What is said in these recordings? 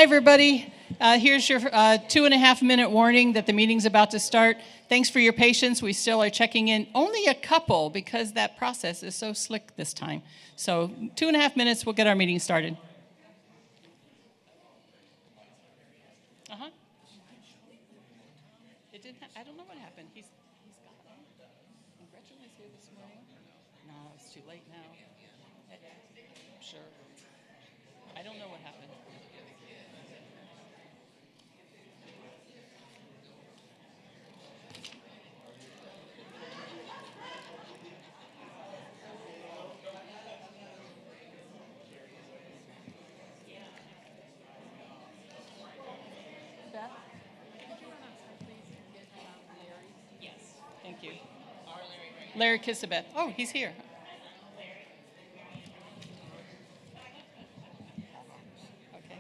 Hi, everybody. Here's your 2.5-minute warning that the meeting's about to start. Thanks for your patience. We still are checking in only a couple because that process is so slick this time. So 2.5 minutes, we'll get our meeting started. It didn't. I don't know what happened. He's gone. And Gretchen was here this morning. No, it's too late now. Sure. I don't know what happened. Thank you. Larry Kissabeth. Oh, he's here. Okay.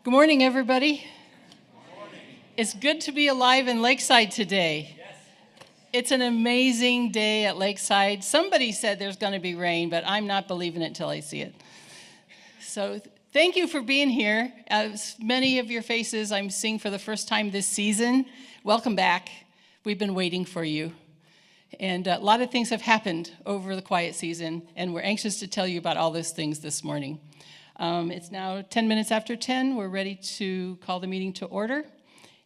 Good morning, everybody. Good morning. It's good to be alive in Lakeside today. Yes. It's an amazing day at Lakeside. Somebody said there's going to be rain, but I'm not believing it till I see it. So thank you for being here. As many of your faces I'm seeing for the first time this season, welcome back. We've been waiting for you. And a lot of things have happened over the quiet season, and we're anxious to tell you about all those things this morning. It's now 10 minutes after 10. We're ready to call the meeting to order.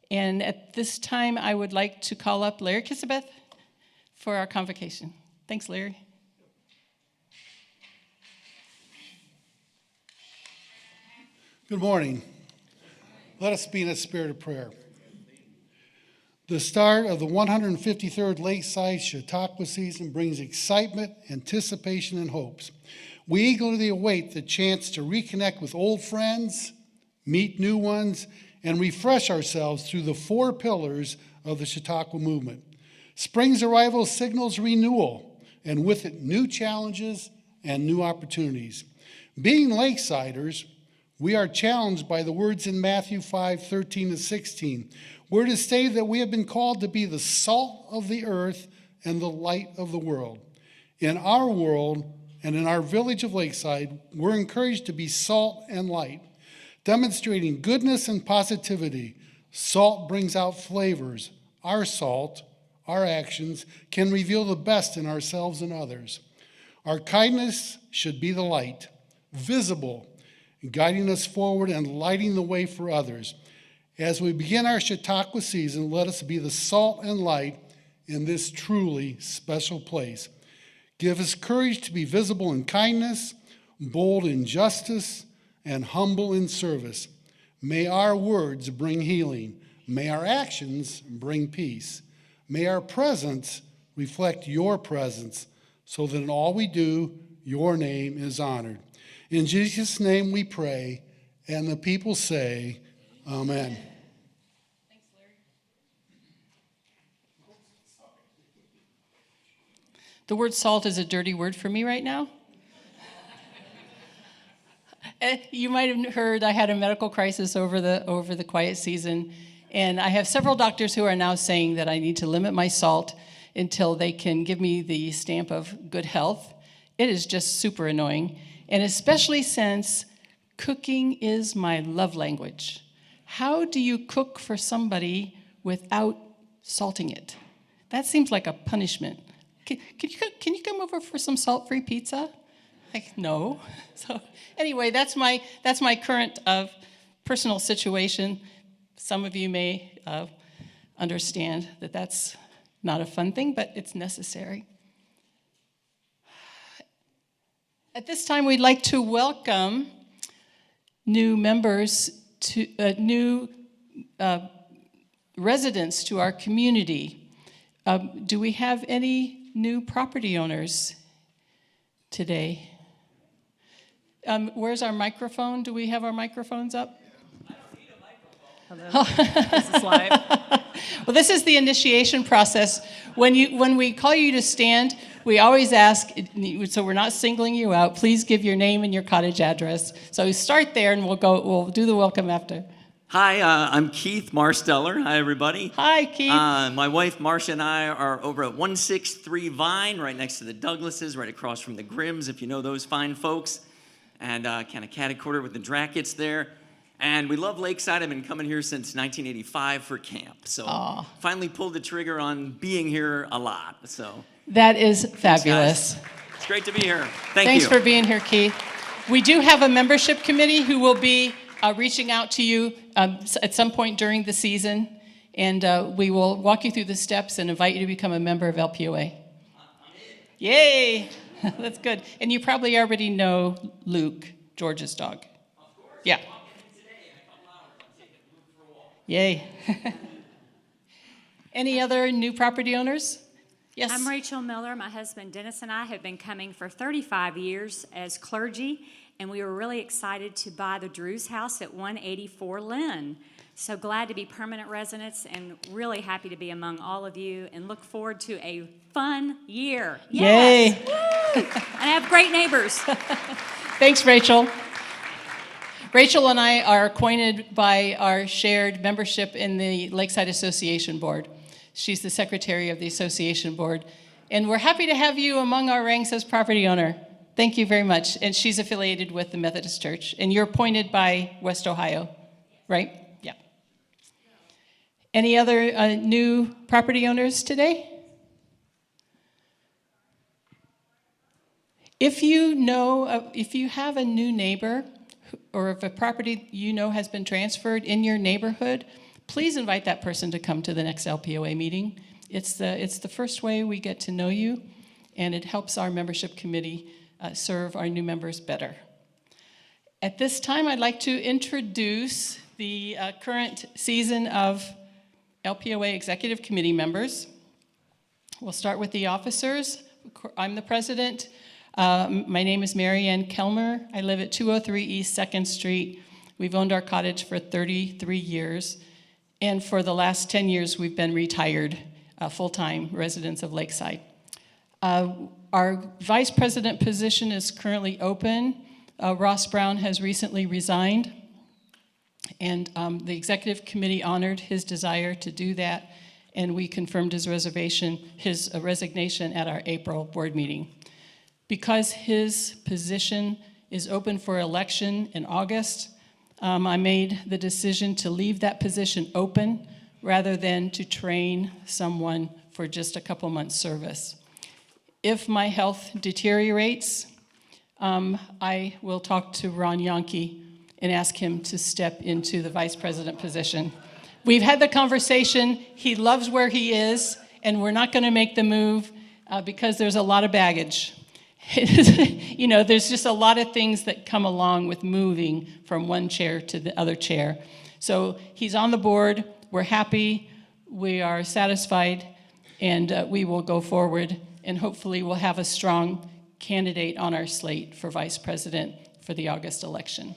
And at this time, I would like to call up Larry Kissabeth for our convocation. Thanks, Larry. Good morning. Let us be in a spirit of prayer. The start of the 153rd Lakeside Chautauqua season brings excitement, anticipation, and hopes. We eagerly await the chance to reconnect with old friends, meet new ones, and refresh ourselves through the 4 pillars of the Chautauqua movement. Spring's arrival signals renewal, and with it, new challenges and new opportunities. Being Lakesiders, we are challenged by the words in Matthew 5:13-16, where it is stated that we have been called to be the salt of the earth and the light of the world. In our world, and in our village of Lakeside, we're encouraged to be salt and light, demonstrating goodness and positivity. Salt brings out flavors. Our salt, our actions, can reveal the best in ourselves and others. Our kindness should be the light, visible, guiding us forward and lighting the way for others. As we begin our Chautauqua season, let us be the salt and light in this truly special place. Give us courage to be visible in kindness, bold in justice, and humble in service. May our words bring healing. May our actions bring peace. May our presence reflect your presence, so that in all we do, your name is honored. In Jesus' name we pray, and the people say, Amen. Thanks, Larry. The word salt is a dirty word for me right now. You might have heard I had a medical crisis over the quiet season, and I have several doctors who are now saying that I need to limit my salt until they can give me the stamp of good health. It is just super annoying, and especially since cooking is my love language. How do you cook for somebody without salting it? That seems like a punishment. Can you come over for some salt-free pizza? Like, no. So anyway, that's my current personal situation. Some of you may understand that that's not a fun thing, but it's necessary. At this time, we'd like to welcome new members to new residents to our community. Do we have any new property owners today? Where's our microphone? Do we have our microphones up? Hello. This is live. Well, this is the initiation process. When we call you to stand, we always ask, so we're not singling you out, please give your name and your cottage address. So start there, and we'll do the welcome after. Hi, I'm Keith Marsteller. Hi, everybody. Hi, Keith. My wife, Marcia, and I are over at 163 Vine, right next to the Douglases, right across from the Grimms, if you know those fine folks, and kind of catty-corner with the Drackets there. And we love Lakeside. I've been coming here since 1985 for camp. So finally pulled the trigger on being here a lot. So that is fabulous. Guys. It's great to be here. Thanks Thanks for being here, Keith. We do have a membership committee who will be reaching out to you at some point during the season, and we will walk you through the steps and invite you to become a member of LPOA. Yay! That's good. And you probably already know Luke, George's dog. Of course. Yeah. Today in a couple hours, I'm taking Luke for a walk. Yay. Any other new property owners? Yes. I'm Rachel Miller. My husband Dennis and I have been coming for 35 years as clergy, and we were really excited to buy the Drew's house at 184 Lynn. So glad to be permanent residents and really happy to be among all of you and look forward to a fun year. Yay. Yes. Woo! And I have great neighbors. Thanks, Rachel. Rachel and I are acquainted by our shared membership in the Lakeside Association Board. She's the secretary of the association board. And we're happy to have you among our ranks as property owner. Thank you very much. And she's affiliated with the Methodist Church. And you're appointed by West Ohio, right? Yeah. Any other new property owners today? If you know, if you have a new neighbor, or if a property you know has been transferred in your neighborhood, please invite that person to come to the next LPOA meeting. It's the first way we get to know you, and it helps our membership committee serve our new members better. At this time, I'd like to introduce the current season of LPOA Executive Committee members. We'll start with the officers. I'm the president. My name is Mary Ann Kelmer. I live at 203 East 2nd Street. We've owned our cottage for 33 years. And for the last 10 years, we've been retired full-time residents of Lakeside. Our vice president position is currently open. Ross Brown has recently resigned. And the executive committee honored his desire to do that. And we confirmed his resignation at our April board meeting. Because his position is open for election in August, I made the decision to leave that position open rather than to train someone for just a couple months' service. If my health deteriorates, I will talk to Ron Yonke and ask him to step into the vice president position. We've had the conversation. He loves where he is, and we're not going to make the move because there's a lot of baggage. You know, there's just a lot of things that come along with moving from one chair to the other chair. So he's on the board. We're happy. We are satisfied, and we will go forward, and hopefully we'll have a strong candidate on our slate for vice president for the August election.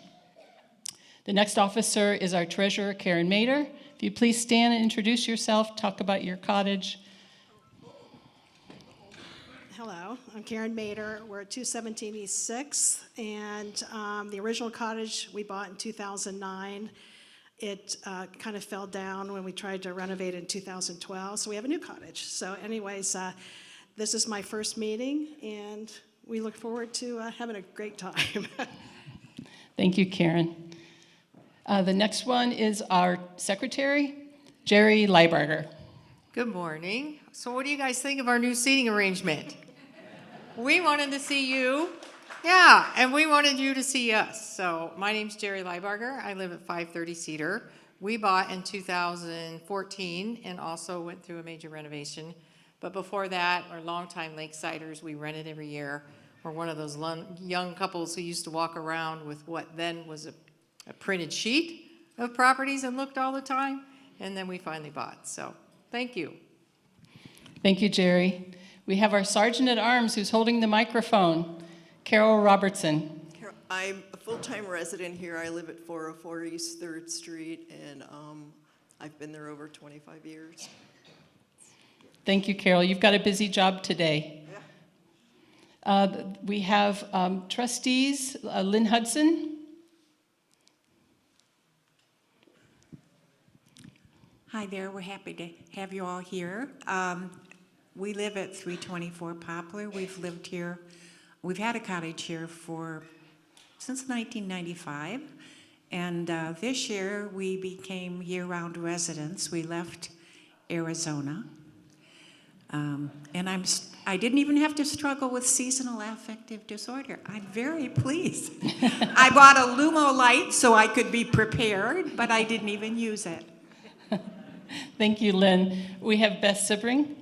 The next officer is our treasurer, Karen Mader. If you please stand and introduce yourself, talk about your cottage. Hello, I'm Karen Mader. We're at 217 East 6th, and the original cottage we bought in 2009. It kind of fell down when we tried to renovate it in 2012, so we have a new cottage. So anyways, this is my first meeting, and we look forward to having a great time. Thank you, Karen. The next one is our secretary, Jerry Leiberger. Good morning. So what do you guys think of our new seating arrangement? We wanted to see you. Yeah, and we wanted you to see us. So my name's Jerry Leiberger. I live at 530 Cedar. We bought in 2014 and also went through a major renovation. But before that, we're longtime Lakesiders. We rented every year. We're one of those young couples who used to walk around with what then was a printed sheet of properties and looked all the time. And then we finally bought. So thank you. Thank you, Jerry. We have our sergeant at arms who's holding the microphone, Carol Robertson. I'm a full-time resident here. I live at 404 East 3rd Street, and I've been there over 25 years. Thank you, Carol. You've got a busy job today. Yeah. We have trustees, Lynn Hudson. Hi there, we're happy to have you all here. We live at 324 Poplar. We've lived here, we've had a cottage here since 1995. And this year we became year-round residents. We left Arizona. And I didn't even have to struggle with seasonal affective disorder. I'm very pleased. I bought a Lumo light so I could be prepared, but I didn't even use it. Thank you, Lynn. We have Beth Sibring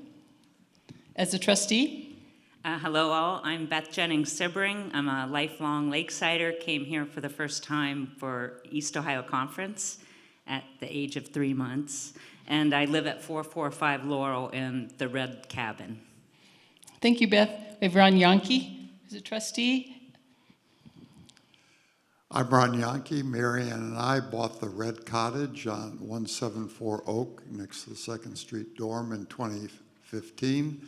as a trustee. Hello all, I'm Beth Jennings Sibring. I'm a lifelong Lakesider, came here for the first time for East Ohio Conference at the age of 3 months. And I live at 445 Laurel in the Red Cabin. Thank you, Beth. We have Ron Yankee as a trustee. I'm Ron Yankee. Marianne and I bought the Red Cottage on 174 Oak next to the 2nd Street dorm in 2015.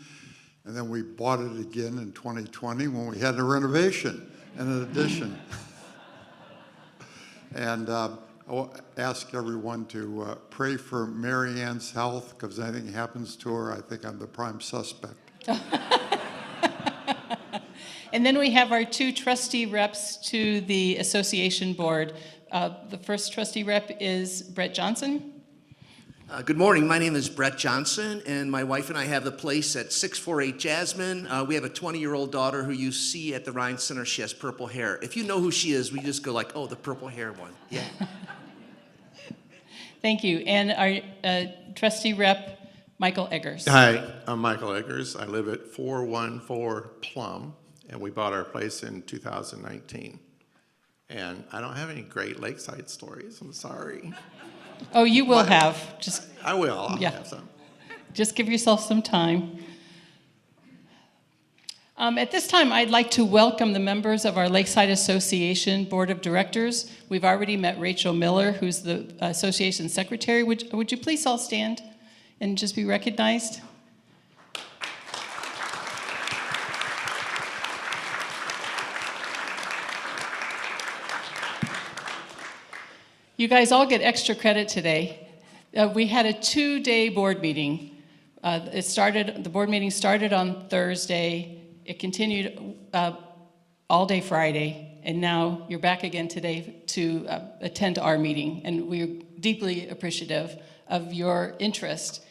And then we bought it again in 2020 when we had a renovation and an addition. And I'll ask everyone to pray for Marianne's health, because if anything happens to her, I think I'm the prime suspect. And then we have our 2 trustee reps to the association board. The first trustee rep is Brett Johnson. Good morning. My name is Brett Johnson, and my wife and I have the place at 648 Jasmine. We have a 20-year-old daughter who you see at the Ryan Center. She has purple hair. If you know who she is, we just go like, oh, the purple hair one. Yeah. Thank you. And our trustee rep, Michael Eggers. Hi, I'm Michael Eggers. I live at 414 Plum, and we bought our place in 2019. And I don't have any great Lakeside stories. I'm sorry. Oh, you will have. I will. I'll yeah. have some. Just give yourself some time. At this time, I'd like to welcome the members of our Lakeside Association Board of Directors. We've already met Rachel Miller, who's the association secretary. Would you please all stand and just be recognized? You guys all get extra credit today. We had a 2-day board meeting. The board meeting started on Thursday. It continued all day Friday, and now you're back again today to attend our meeting. And we're deeply appreciative of your interest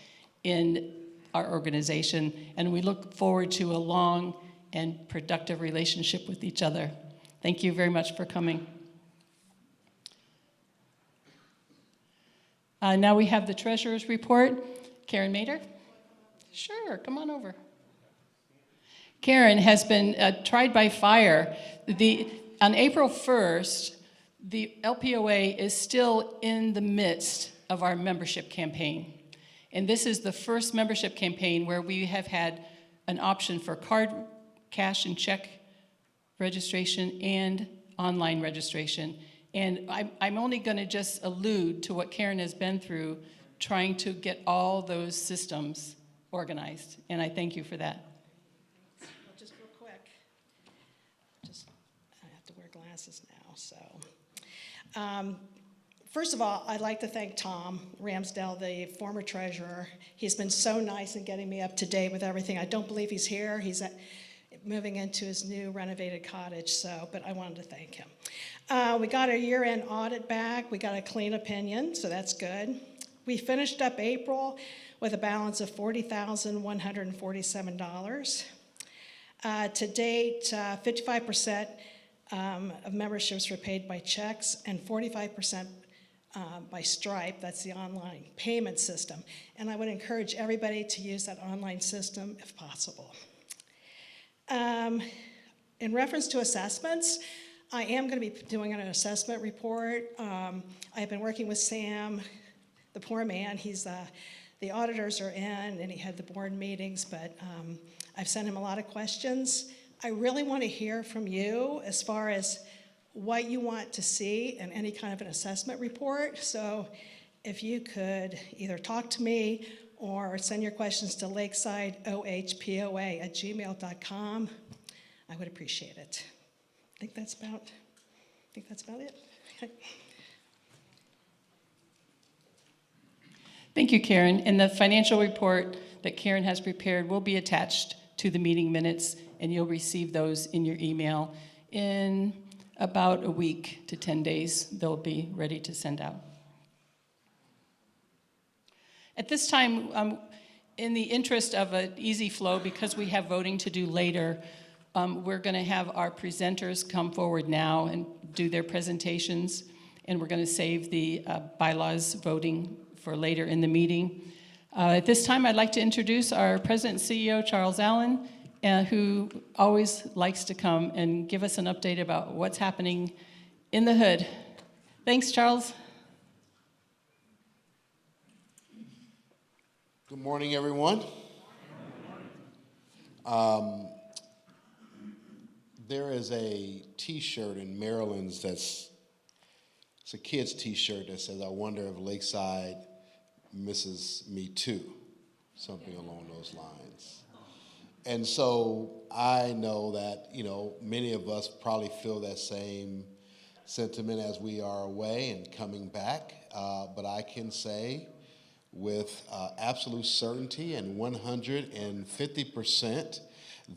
in our organization, and we look forward to a long and productive relationship with each other. Thank you very much for coming. Now we have the treasurer's report. Karen Mader? Sure, come on over. Karen has been tried by fire. On April 1st, the LPOA is still in the midst of our membership campaign. And this is the first membership campaign where we have had an option for card, cash, and check registration and online registration. And I'm only going to just allude to what Karen has been through trying to get all those systems organized. And I thank you for that. Just real quick, I have to wear glasses now, so. First of all, I'd like to thank Tom Ramsdell, the former treasurer. He's been so nice in getting me up to date with everything. I don't believe he's here. He's moving into his new renovated cottage, but I wanted to thank him. We got our year-end audit back. We got a clean opinion, so that's good. We finished up April with a balance of $40,147. To date, 55% of memberships were paid by checks and 45% by Stripe. That's the online payment system. And I would encourage everybody to use that online system if possible. In reference to assessments, I am going to be doing an assessment report. I've been working with Sam, the poor man. The auditors are in, and he had the board meetings, but I've sent him a lot of questions. I really want to hear from you as far as what you want to see in any kind of an assessment report. So if you could either talk to me or send your questions to lakesideohpoa@gmail.com, I would appreciate it. I think that's about it. Thank you, Karen. And the financial report that Karen has prepared will be attached to the meeting minutes, and you'll receive those in your email in about a week to 10 days. They'll be ready to send out. At this time, in the interest of an easy flow, because we have voting to do later, we're going to have our presenters come forward now and do their presentations, and we're going to save the bylaws voting for later in the meeting. At this time, I'd like to introduce our President and CEO, Charles Allen, who always likes to come and give us an update about what's happening in the hood. Thanks, Charles. Good morning, everyone. There is a T-shirt in Maryland's it's a kid's T-shirt that says, "I wonder if Lakeside misses me too," something along those lines. And so I know that, many of us probably feel that same sentiment as we are away and coming back, but I can say with absolute certainty and 150%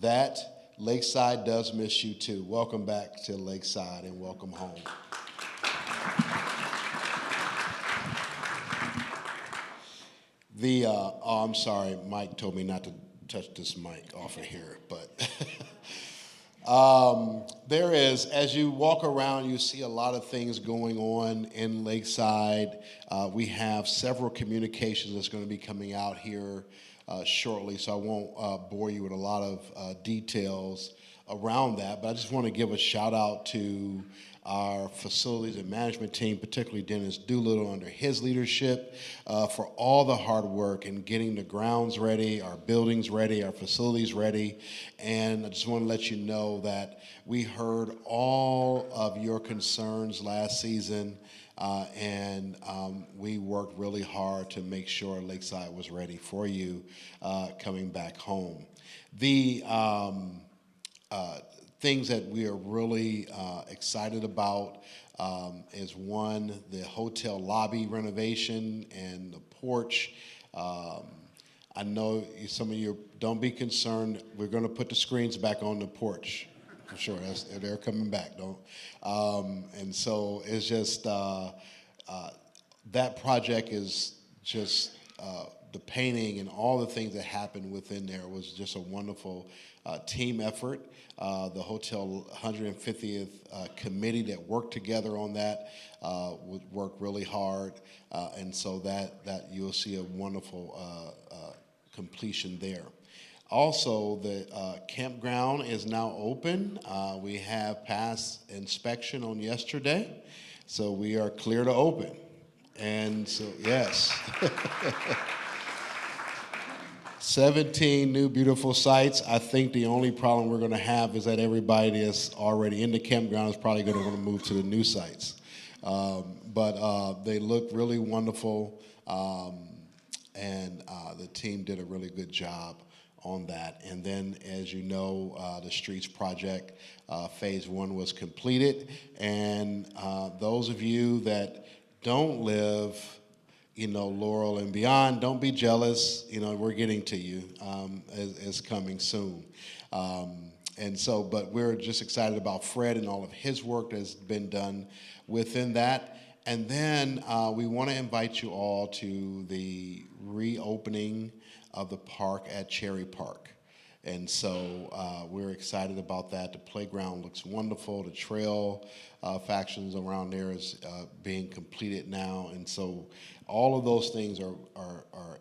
that Lakeside does miss you too. Welcome back to Lakeside and welcome home. I'm sorry, Mike told me not to touch this mic off of here, but there is, as you walk around, you see a lot of things going on in Lakeside. We have several communications that's going to be coming out here shortly, so I won't bore you with a lot of details around that, but I just want to give a shout out to our facilities and management team, particularly Dennis Doolittle under his leadership, for all the hard work in getting the grounds ready, our buildings ready, our facilities ready. And I just want to let you know that we heard all of your concerns last season, and we worked really hard to make sure Lakeside was ready for you coming back home. The things that we are really excited about is one, the hotel lobby renovation and the porch. I know some of you, don't be concerned. We're going to put the screens back on the porch. For sure, they're coming back. And so it's just, that project is just the painting and all the things that happened within there was just a wonderful team effort. The hotel 150th committee that worked together on that worked really hard, and so that you'll see a wonderful completion there. Also, the campground is now open. We have passed inspection on yesterday, so we are clear to open. And so, yes. 17 new beautiful sites. I think the only problem we're going to have is that everybody that's already in the campground is probably going to want to move to the new sites. But they look really wonderful, and the team did a really good job on that. And then, as you know, the Streets Project, Phase 1 was completed. And those of you that don't live, Laurel and beyond, don't be jealous. We're getting to you. It's coming soon. And so, but we're just excited about Fred and all of his work that's been done within that. And then we want to invite you all to the reopening of the park at Cherry Park. And so we're excited about that. The playground looks wonderful. The trail factions around there is being completed now. And so all of those things are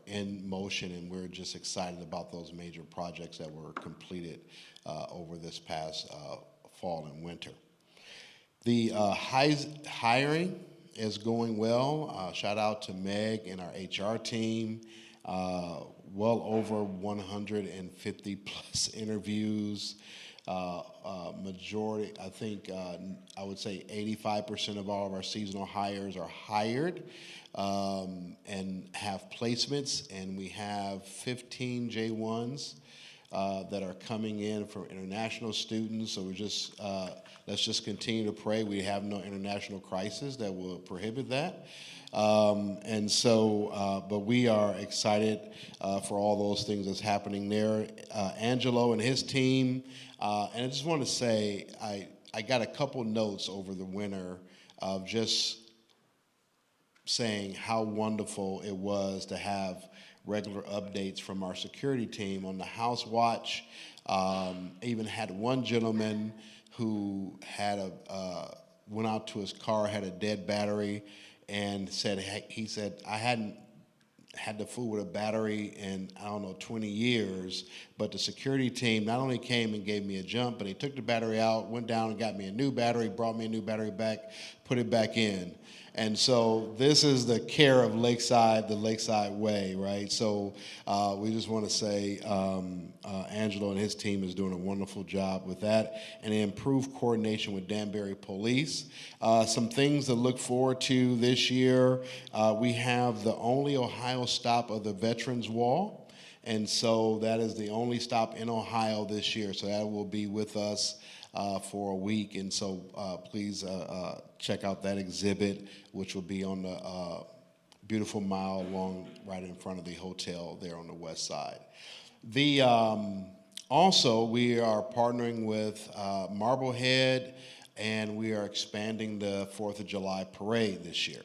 in motion, and we're just excited about those major projects that were completed over this past fall and winter. The hiring is going well. Shout out to Meg and our HR team. Well over 150 plus interviews. Majority, I think, I would say 85% of all of our seasonal hires are hired and have placements, and we have 15 J1s that are coming in from international students. So we're just, let's just continue to pray. We have no international crisis that will prohibit that. And so, but we are excited for all those things that's happening there. Angelo and his team, and I just want to say, I got a couple notes over the winter of just saying how wonderful it was to have regular updates from our security team on the house watch. Even had one gentleman who had went out to his car, had a dead battery, and he said, I hadn't had to fool with a battery in, 20 years, but the security team not only came and gave me a jump, but they took the battery out, went down and got me a new battery, brought me a new battery back, put it back in. And so this is the care of Lakeside, the Lakeside way, right? So we just want to say Angelo and his team is doing a wonderful job with that, and improved coordination with Danbury Police. Some things to look forward to this year. We have the only Ohio stop of the Veterans Wall, and so that is the only stop in Ohio this year. So that will be with us for a week, and so please check out that exhibit, which will be on the beautiful mile long right in front of the hotel there on the west side. Also, we are partnering with Marblehead, and we are expanding the 4th of July parade this year.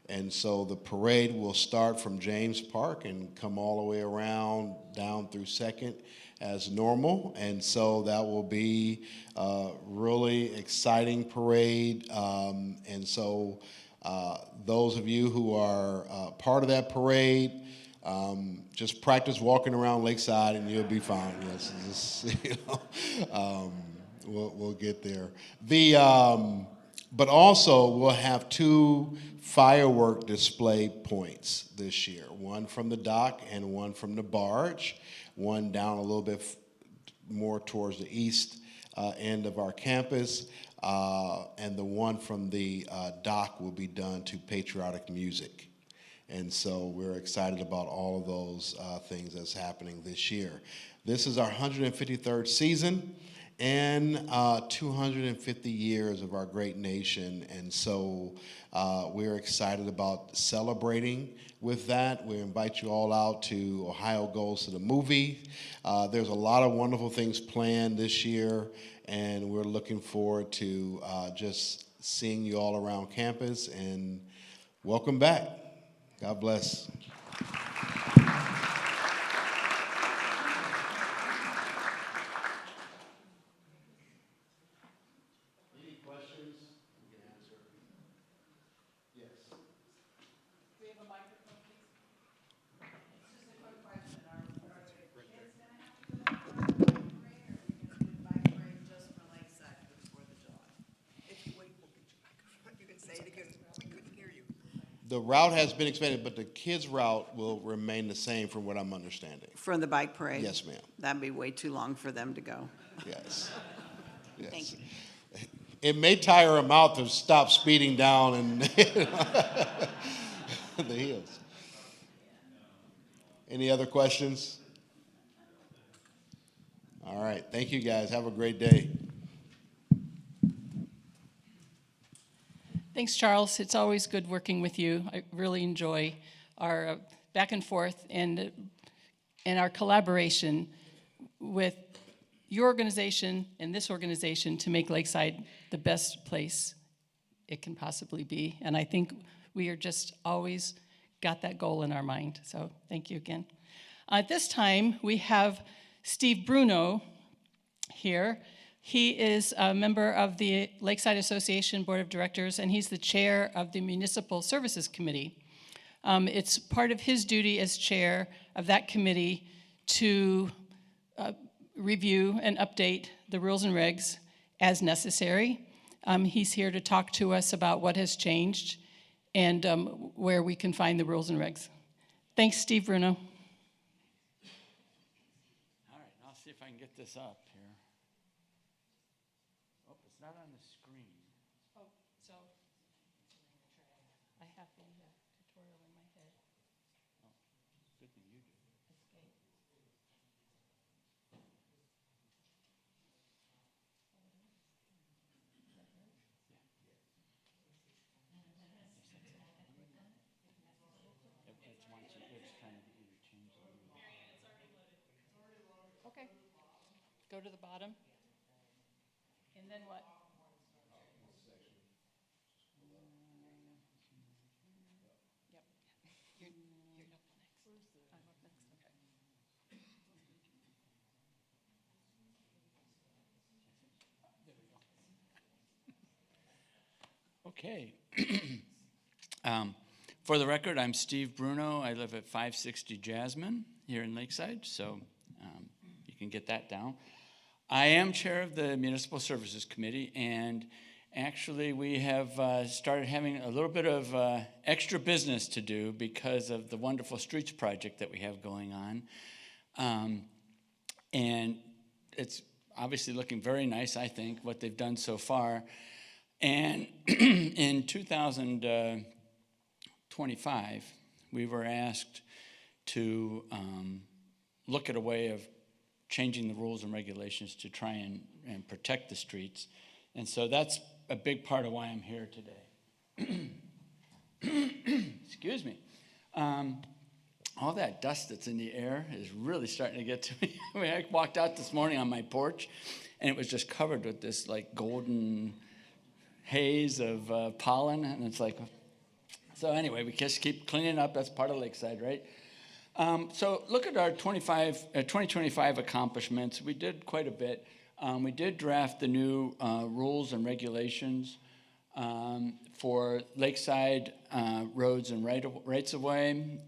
And so the parade will start from James Park and come all the way around down through 2nd as normal, and so that will be a really exciting parade. And so those of you who are part of that parade, just practice walking around Lakeside and you'll be fine. Yes, we'll get there. But also we'll have 2 firework display points this year, one from the dock and one from the barge. One down a little bit more towards the east end of our campus, and the one from the dock will be done to patriotic music. And so we're excited about all of those things that's happening this year. This is our 153rd season and 250 years of our great nation, and so we're excited about celebrating with that. We invite you all out to Ohio Goes to the Movie. There's a lot of wonderful things planned this year, and we're looking forward to just seeing you all around campus, and welcome back. God bless. The route has been expanded, but the kids' route will remain the same from what I'm understanding. For the bike parade? Yes, ma'am. That'd be way too long for them to go. Yes. Yes. Thank you. It may tire them out to stop speeding down and the hills. Any other questions? All right. Thank you, guys. Have a great day. Thanks, Charles. It's always good working with you. I really enjoy our back and forth and our collaboration with your organization and this organization to make Lakeside the best place it can possibly be. And I think we are just always got that goal in our mind. So thank you again. At this time, we have Steve Bruno here. He is a member of the Lakeside Association Board of Directors, and he's the chair of the Municipal Services Committee. It's part of his duty as chair of that committee to review and update the rules and regs as necessary. He's here to talk to us about what has changed and where we can find the rules and regs. Thanks, Steve Bruno. All right, I'll see if I can get this up here. Oh, it's not on the screen. Oh, so I have the tutorial in my head. Oh, good thing you do. Escape. Okay. Go to the bottom. And then what? Yep. You're up next. I'm up next. Okay. There we go. For the record, I'm Steve Bruno. I live at 560 Jasmine here in Lakeside, so you can get that down. I am chair of the Municipal Services Committee, and actually we have started having a little bit of extra business to do because of the wonderful streets project that we have going on. And it's obviously looking very nice, I think, what they've done so far. And in 2025, we were asked to look at a way of changing the rules and regulations to try and protect the streets. And so that's a big part of why I'm here today. Excuse me. All that dust that's in the air is really starting to get to me. I mean, I walked out this morning on my porch, and it was just covered with this like golden haze of pollen, and it's like, so anyway, we just keep cleaning up. That's part of Lakeside, right? So look at our 2025 accomplishments. We did quite a bit. We did draft the new rules and regulations for Lakeside roads and rights-of-way.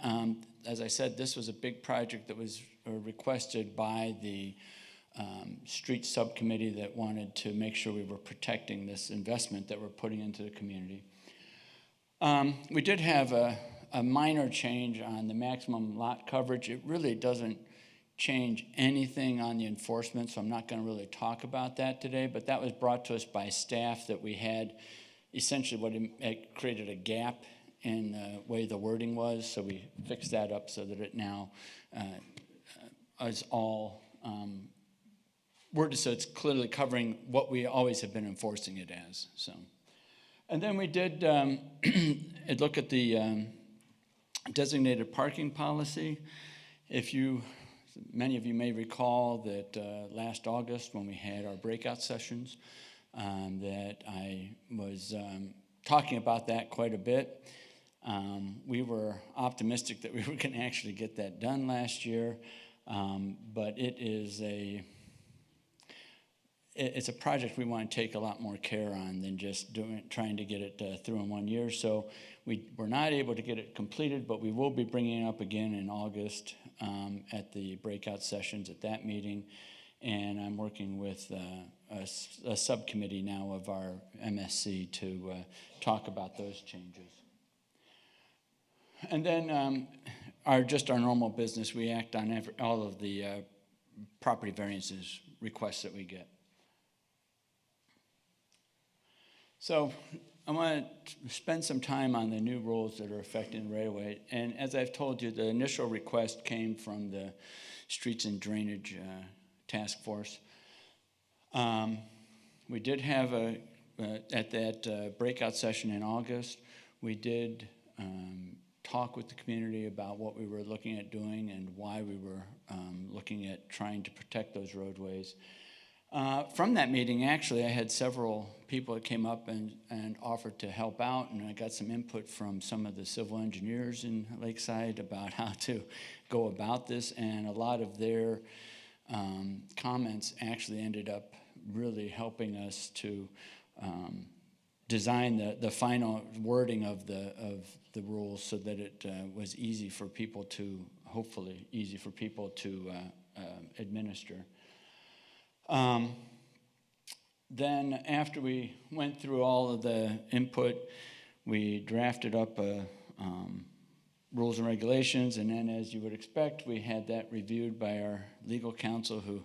As I said, this was a big project that was requested by the street subcommittee that wanted to make sure we were protecting this investment that we're putting into the community. We did have a minor change on the maximum lot coverage. It really doesn't change anything on the enforcement, so I'm not going to really talk about that today, but that was brought to us by staff that we had essentially what it created a gap in the way the wording was, so we fixed that up so that it now is all worded so it's clearly covering what we always have been enforcing it as. So, and then we did look at the designated parking policy. Many of you may recall that last August when we had our breakout sessions, that I was talking about that quite a bit. We were optimistic that we were going to actually get that done last year, but it's a project we want to take a lot more care on than just trying to get it through in 1 year. So we were not able to get it completed, but we will be bringing it up again in August at the breakout sessions at that meeting. And I'm working with a subcommittee now of our MSC to talk about those changes. And then just our normal business, we act on all of the property variances requests that we get. So I want to spend some time on the new rules that are affecting the right-of-way. And as I've told you, the initial request came from the Streets and Drainage Task Force. We did have at that breakout session in August, we did talk with the community about what we were looking at doing and why we were looking at trying to protect those roadways. From that meeting, actually, I had several people that came up and offered to help out, and I got some input from some of the civil engineers in Lakeside about how to go about this, and a lot of their comments actually ended up really helping us to design the final wording of the rules so that it was easy for people to, hopefully easy for people to administer. Then after we went through all of the input, we drafted up rules and regulations, and then as you would expect, we had that reviewed by our legal counsel who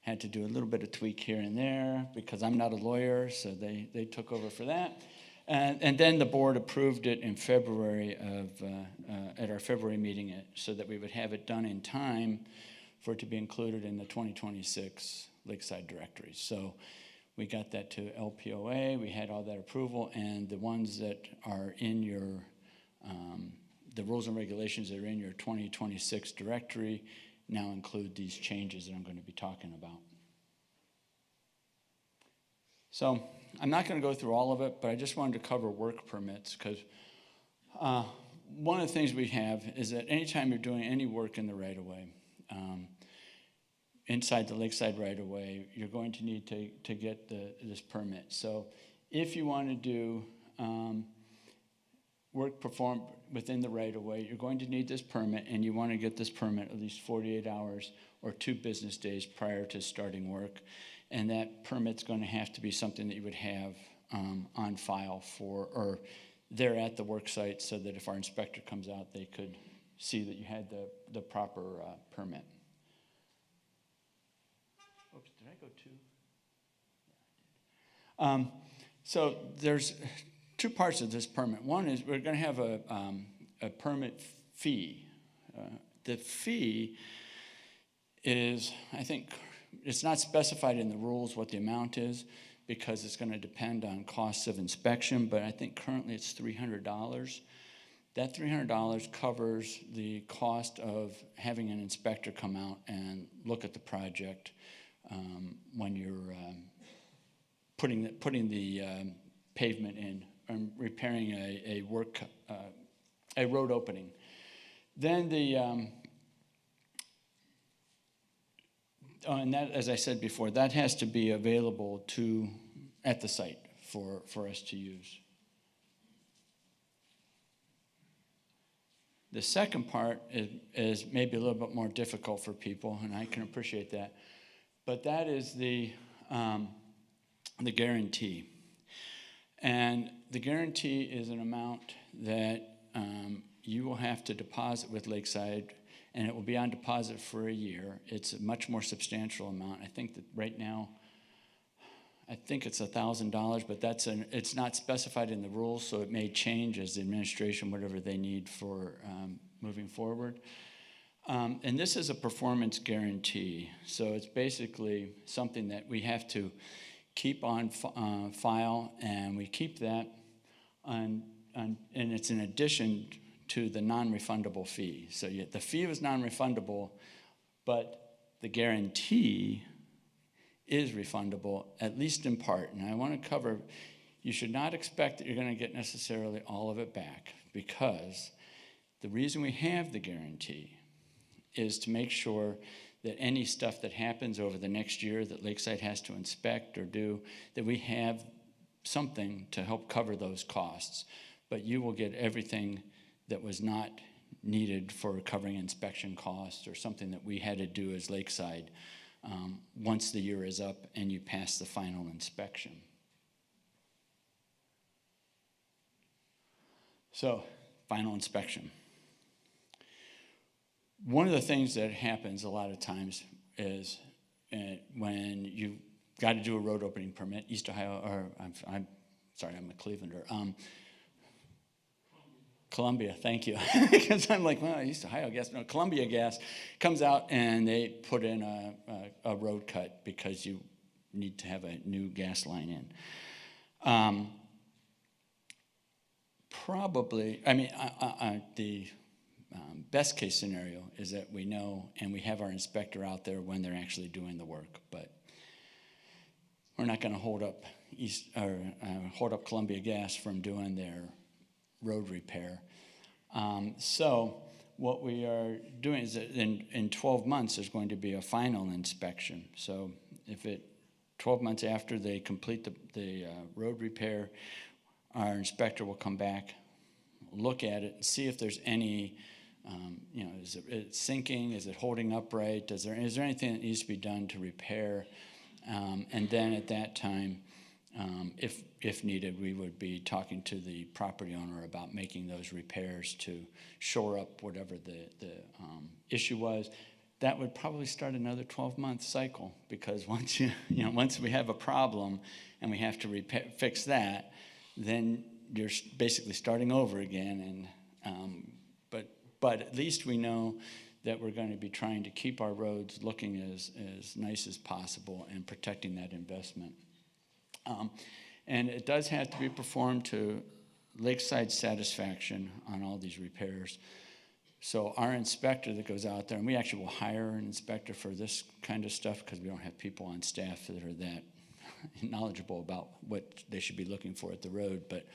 had to do a little bit of tweak here and there because I'm not a lawyer, so they took over for that. And then the board approved it in February at our February meeting so that we would have it done in time for it to be included in the 2026 Lakeside directory. So we got that to LPOA, we had all that approval, and the ones that are in your, the rules and regulations that are in your 2026 directory now include these changes that I'm going to be talking about. So I'm not going to go through all of it, but I just wanted to cover work permits because one of the things we have is that anytime you're doing any work in the right-of-way, inside the Lakeside right-of-way, you're going to need to get this permit. So if you want to do work performed within the right-of-way, you're going to need this permit, and you want to get this permit at least 48 hours or 2 business days prior to starting work. And that permit's going to have to be something that you would have on file or there at the work site so that if our inspector comes out, they could see that you had the proper permit. Oops, did I go too? Yeah, I did. So there's 2 parts of this permit. One is we're going to have a permit fee. The fee is, I think, it's not specified in the rules what the amount is because it's going to depend on costs of inspection, but I think currently it's $300. That $300 covers the cost of having an inspector come out and look at the project when you're putting the pavement in and repairing a road opening. Then and that, as I said before, that has to be available at the site for us to use. The second part is maybe a little bit more difficult for people, and I can appreciate that, but that is the guarantee. And the guarantee is an amount that you will have to deposit with Lakeside, and it will be on deposit for a year. It's a much more substantial amount. I think that right now, I think it's $1,000, but it's not specified in the rules, so it may change as the administration, whatever they need for moving forward. And this is a performance guarantee. So it's basically something that we have to keep on file, and we keep that and it's in addition to the non-refundable fee. So the fee was non-refundable, but the guarantee is refundable, at least in part. And I want to cover, you should not expect that you're going to get necessarily all of it back, because the reason we have the guarantee is to make sure that any stuff that happens over the next year that Lakeside has to inspect or do, that we have something to help cover those costs. But you will get everything that was not needed for covering inspection costs or something that we had to do as Lakeside once the year is up and you pass the final inspection. So, final inspection. one of the things that happens a lot of times is when you got to do a road opening permit, East Ohio, or I'm sorry, I'm a Clevelander. Columbia, thank you. Because I'm like, well, East Ohio Gas. No, Columbia Gas comes out and they put in a road cut because you need to have a new gas line in. Probably, I mean, the best case scenario is that we know and we have our inspector out there when they're actually doing the work, but we're not going to hold up Columbia Gas from doing their road repair. So what we are doing is that in 12 months there's going to be a final inspection. So if 12 months after they complete the road repair, our inspector will come back, look at it, and see if there's any, is it sinking? Is it holding upright? Is there anything that needs to be done to repair? And then at that time, if needed, we would be talking to the property owner about making those repairs to shore up whatever the issue was. That would probably start another 12-month cycle, because once once we have a problem and we have to fix that, then you're basically starting over again. And but at least we know that we're going to be trying to keep our roads looking as nice as possible and protecting that investment. And it does have to be performed to Lakeside satisfaction on all these repairs. So our inspector that goes out there, and we actually will hire an inspector for this kind of stuff because we don't have people on staff that are that knowledgeable about what they should be looking for at the road, but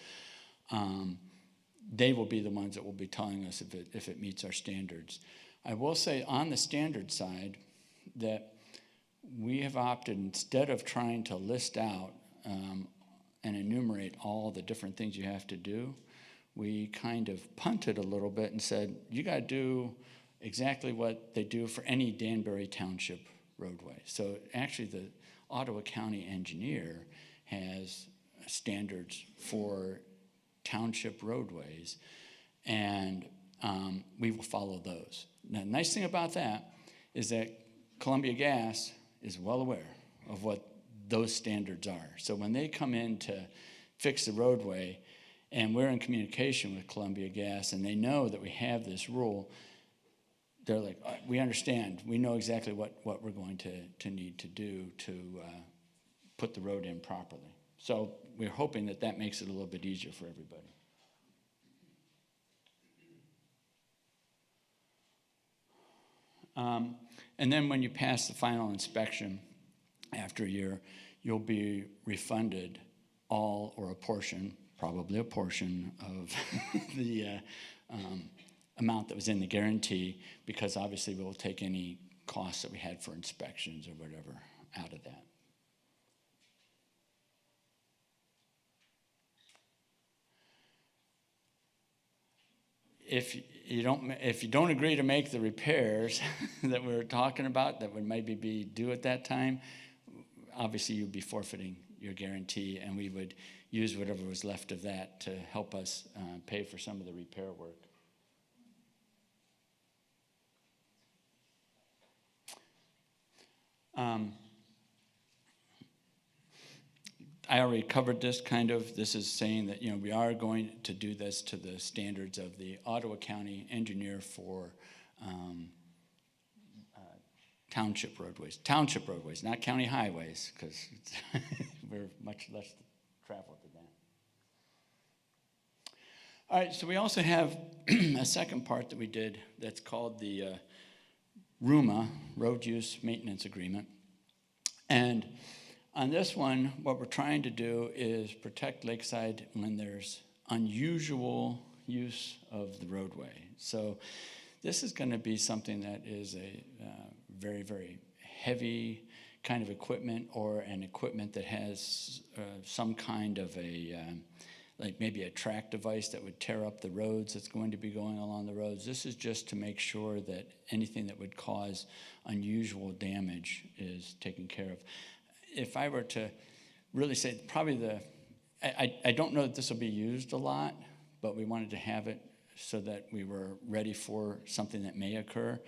they will be the ones that will be telling us if it meets our standards. I will say on the standard side that we have opted, instead of trying to list out and enumerate all the different things you have to do, we kind of punted a little bit and said, you got to do exactly what they do for any Danbury Township roadway. So actually the Ottawa County engineer has standards for township roadways, and we will follow those. Now, the nice thing about that is that Columbia Gas is well aware of what those standards are. So when they come in to fix the roadway, and we're in communication with Columbia Gas, and they know that we have this rule, they're like, we understand. We know exactly what we're going to need to do to put the road in properly. So we're hoping that makes it a little bit easier for everybody. And then when you pass the final inspection after a year, you'll be refunded all or a portion, probably a portion of the amount that was in the guarantee, because obviously we'll take any costs that we had for inspections or whatever out of that. If you don't agree to make the repairs that we were talking about that would maybe be due at that time, obviously you'd be forfeiting your guarantee, and we would use whatever was left of that to help us pay for some of the repair work. I already covered this kind of. This is saying that we are going to do this to the standards of the Ottawa County engineer for township roadways, not county highways, because we're much less traveled than that. All right, so we also have a second part that we did that's called the RUMA, Road Use Maintenance Agreement. And on this one, what we're trying to do is protect Lakeside when there's unusual use of the roadway. So this is going to be something that is a very, very heavy kind of equipment, or an equipment that has some kind of a, like maybe a track device that would tear up the roads that's going to be going along the roads. This is just to make sure that anything that would cause unusual damage is taken care of. If I were to really say, probably I don't know that this will be used a lot, but we wanted to have it so that we were ready for something that may occur.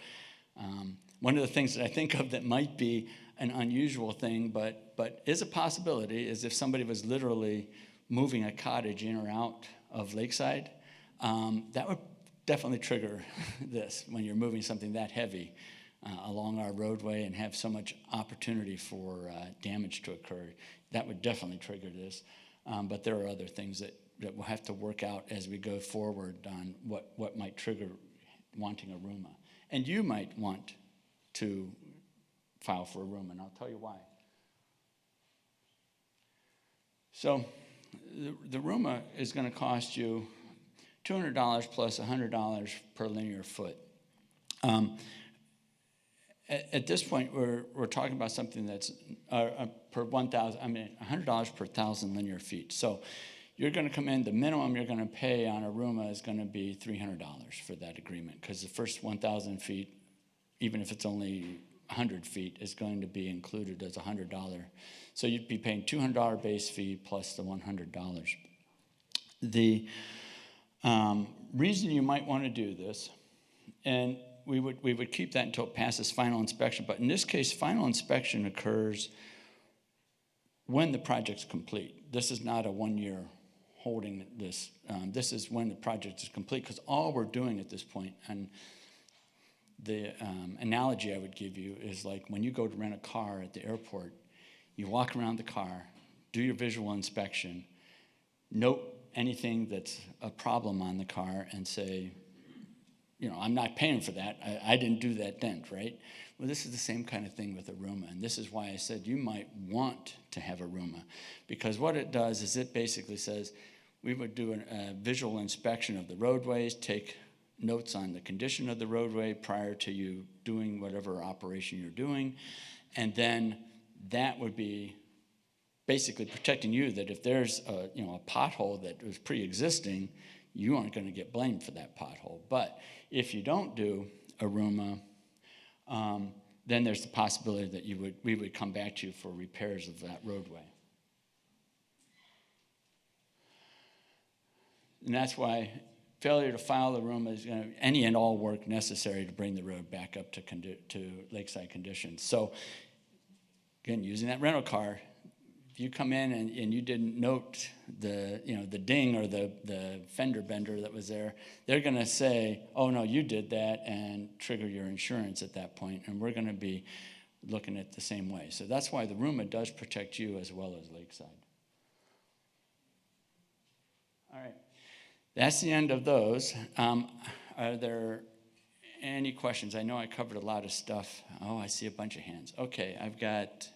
One of the things that I think of that might be an unusual thing, but is a possibility, is if somebody was literally moving a cottage in or out of Lakeside, that would definitely trigger this when you're moving something that heavy along our roadway and have so much opportunity for damage to occur. That would definitely trigger this. But there are other things that we'll have to work out as we go forward on what might trigger wanting a RUMA. And you might want to file for a RUMA, and I'll tell you why. So the RUMA is going to cost you $200 plus $100 per linear foot. At this point, we're talking about something that's per 1,000. I mean, $100 per 1,000 linear feet. So you're going to come in. The minimum you're going to pay on a RUMA is going to be $300 for that agreement, because the first 1,000 feet, even if it's only 100 feet, is going to be included as $100. So you'd be paying $200 base fee plus the $100. The reason you might want to do this, and we would keep that until it passes final inspection, but in this case, final inspection occurs when the project's complete. This is not a one-year holding this. This is when the project is complete, because all we're doing at this point, and the analogy I would give you is like when you go to rent a car at the airport, you walk around the car, do your visual inspection, note anything that's a problem on the car, and say, you know, I'm not paying for that. I didn't do that dent, right? Well, this is the same kind of thing with a RUMA, and this is why I said you might want to have a RUMA, because what it does is it basically says we would do a visual inspection of the roadways, take notes on the condition of the roadway prior to you doing whatever operation you're doing, and then that would be basically protecting you, that if there's a pothole that was pre-existing, you aren't going to get blamed for that pothole. But if you don't do a RUMA, then there's the possibility that we would come back to you for repairs of that roadway. And that's why failure to file the RUMA is going to any and all work necessary to bring the road back up to lakeside conditions. So again, using that rental car, if you come in and you didn't note the ding or the fender bender that was there, they're going to say, oh no, you did that, and trigger your insurance at that point, and we're going to be looking at the same way. So that's why the RUMA does protect you as well as Lakeside. All right, that's the end of those. Are there any questions? I know I covered a lot of stuff. Oh, I see a bunch of hands. Okay, I've got...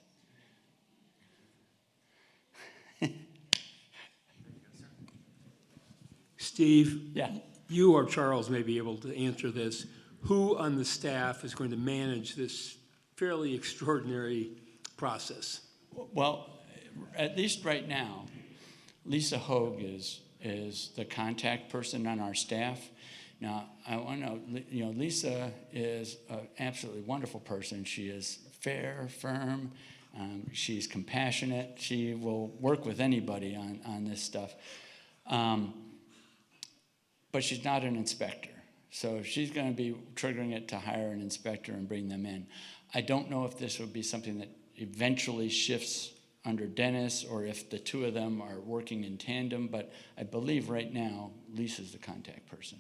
Steve, yeah. You or Charles may be able to answer this. Who on the staff is going to manage this fairly extraordinary process? Well, at least right now, Lisa Hogue is the contact person on our staff. Now, I want to know, Lisa is an absolutely wonderful person. She is fair, firm. She's compassionate. She will work with anybody on this stuff. But she's not an inspector. So she's going to be triggering it to hire an inspector and bring them in. I don't know if this would be something that eventually shifts under Dennis or if the two of them are working in tandem, but I believe right now Lisa's the contact person.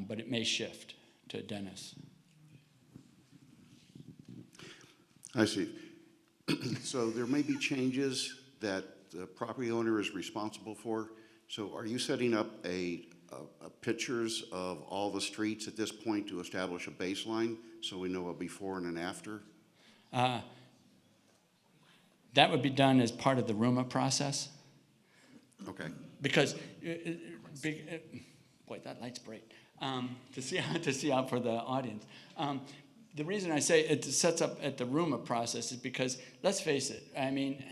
But it may shift to Dennis. I see. So there may be changes that the property owner is responsible for. So are you setting up pictures of all the streets at this point to establish a baseline so we know a before and an after? That would be done as part of the RUMA process. Okay. Because, boy, that light's bright. To see out for the audience. The reason I say it sets up at the RUMA process is because, let's face it, I mean,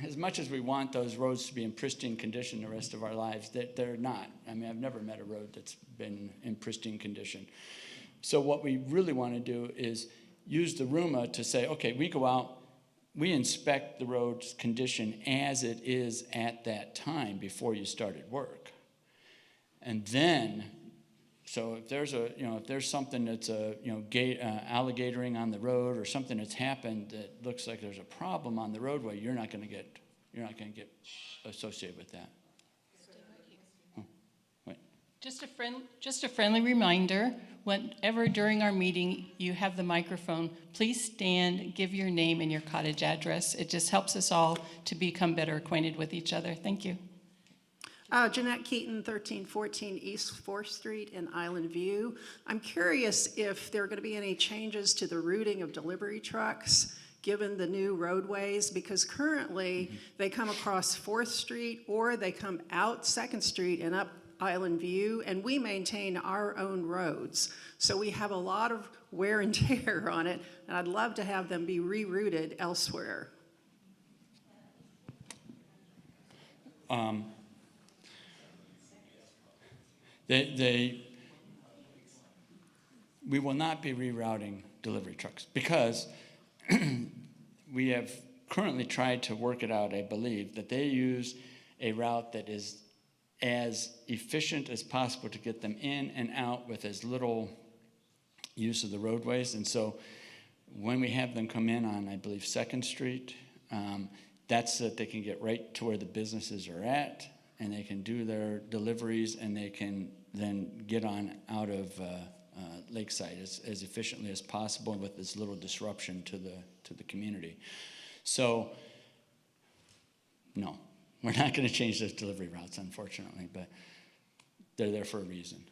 as much as we want those roads to be in pristine condition the rest of our lives, they're not. I mean, I've never met a road that's been in pristine condition. So what we really want to do is use the RUMA to say, okay, we go out, we inspect the road's condition as it is at that time before you started work. And then So if there's if there's something that's alligatoring on the road or something that's happened that looks like there's a problem on the roadway, you're not going to get associated with that. Just a friendly reminder, whenever during our meeting you have the microphone, please stand, give your name and your cottage address. It just helps us all to become better acquainted with each other. Thank you. Jeanette Keaton, 1314 East 4th Street in Island View. I'm curious if there are going to be any changes to the routing of delivery trucks given the new roadways, because currently they come across 4th Street or they come out 2nd Street and up Island View, and we maintain our own roads. So we have a lot of wear and tear on it, and I'd love to have them be rerouted elsewhere. We will not be rerouting delivery trucks because we have currently tried to work it out, I believe, that they use a route that is as efficient as possible to get them in and out with as little use of the roadways. And so when we have them come in on, I believe, 2nd Street, that's so that they can get right to where the businesses are at, and they can do their deliveries, and they can then get on out of Lakeside as efficiently as possible with as little disruption to the community. So, no. We're not going to change those delivery routes, unfortunately, but they're there for a reason.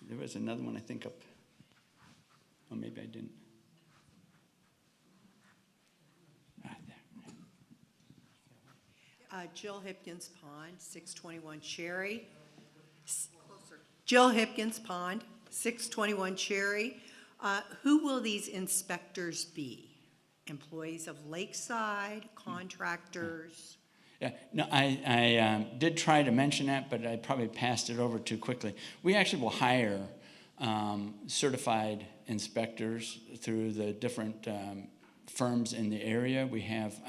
There was another one I think up. Oh, maybe I didn't. There. Jill Hipkins Pond, 621 Cherry. Jill Hipkins Pond, 621 Cherry. Who will these inspectors be? Employees of Lakeside, contractors? Yeah, no, I did try to mention that, but I probably passed it over too quickly. We actually will hire certified inspectors through the different firms in the area. We have,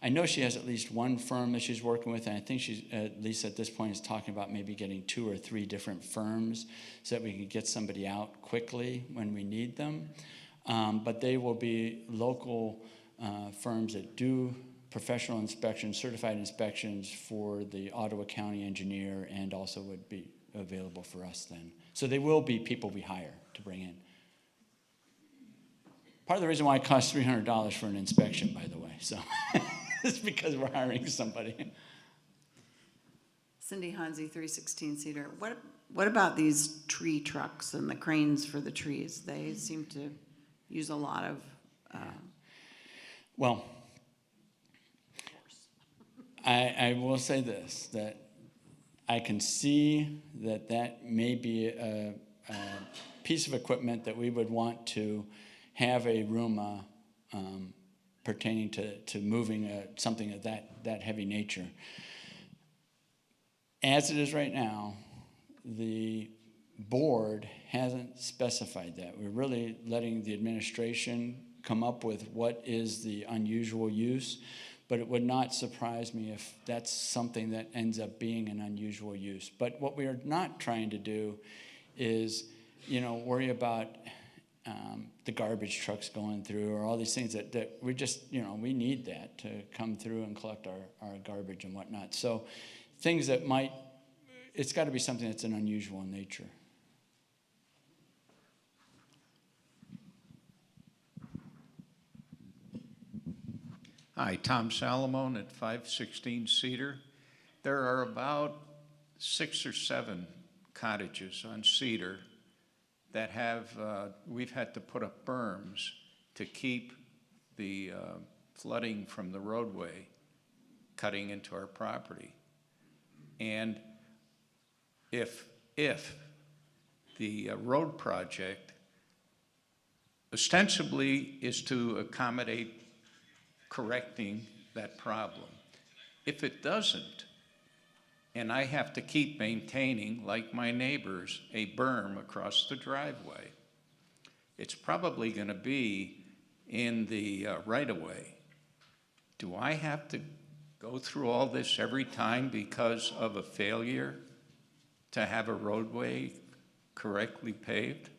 I know she has at least one firm that she's working with, and I think she's, at least at this point, is talking about maybe getting 2 or 3 different firms so that we can get somebody out quickly when we need them. But they will be local firms that do professional inspections, certified inspections for the Ottawa County engineer, and also would be available for us then. So they will be people we hire to bring in. Part of the reason why it costs $300 for an inspection, by the way, so it's because we're hiring somebody. Cindy Hansi, 316 Cedar. What about these tree trucks and the cranes for the trees? They seem to use a lot of... Well, I will say this, that I can see that may be a piece of equipment that we would want to have a room pertaining to moving something of that heavy nature. As it is right now, the board hasn't specified that. We're really letting the administration come up with what is the unusual use. But it would not surprise me if that's something that ends up being an unusual use. But what we are not trying to do is, worry about the garbage trucks going through or all these things that we just, we need that to come through and collect our garbage and whatnot. So things that it's got to be something that's an unusual in nature. Hi, Tom Salamone at 516 Cedar. There are about 6 or 7 cottages on Cedar that we've had to put up berms to keep the flooding from the roadway cutting into our property. And if the road project ostensibly is to accommodate correcting that problem. If it doesn't, and I have to keep maintaining, like my neighbors, a berm across the driveway, it's probably going to be in the right-of-way. Do I have to go through all this every time because of a failure to have a roadway correctly paved?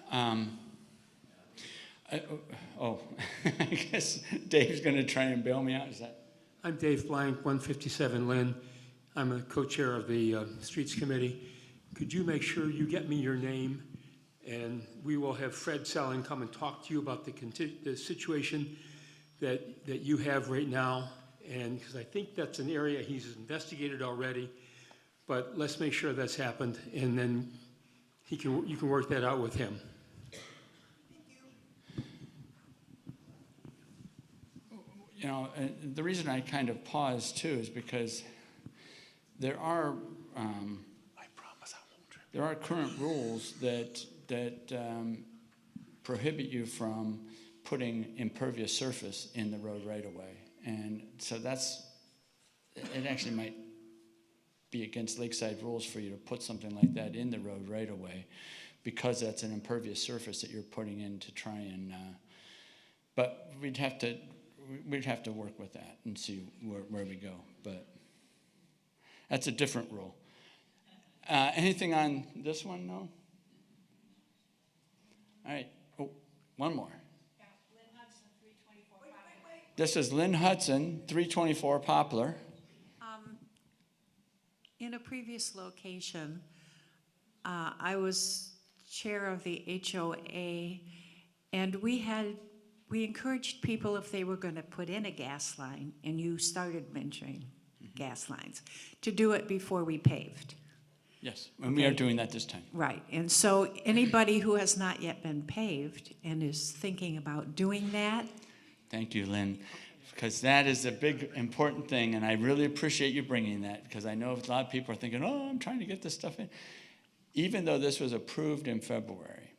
I guess Dave's going to try and bail me out. Is that? I'm Dave Blank, 157 Lynn. I'm a co-chair of the Streets Committee. Could you make sure you get me your name, and we will have Fred Selling come and talk to you about the situation that you have right now, and because I think that's an area he's investigated already, but let's make sure that's happened, and then you can work that out with him. You know, and the reason I kind of paused too is because there are current rules that prohibit you from putting impervious surface in the road right away, and so it actually might be against Lakeside rules for you to put something like that in the road right away, because that's an impervious surface that you're putting in to try and. But we'd have to work with that and see where we go. But that's a different rule. Anything on this one? No? All right. Oh, one more. Yeah, Lynn Hudson, 324 Poplar. This is Lynn Hudson, 324 Poplar. In a previous location, I was chair of the HOA, and we encouraged people, if they were going to put in a gas line, and you started mentioning gas lines, to do it before we paved. Yes, and we are doing that this time. Right, and so anybody who has not yet been paved and is thinking about doing that. Thank you, Lynn, because that is a big, important thing, and I really appreciate you bringing that, because I know a lot of people are thinking, oh, I'm trying to get this stuff in. Even though this was approved in February,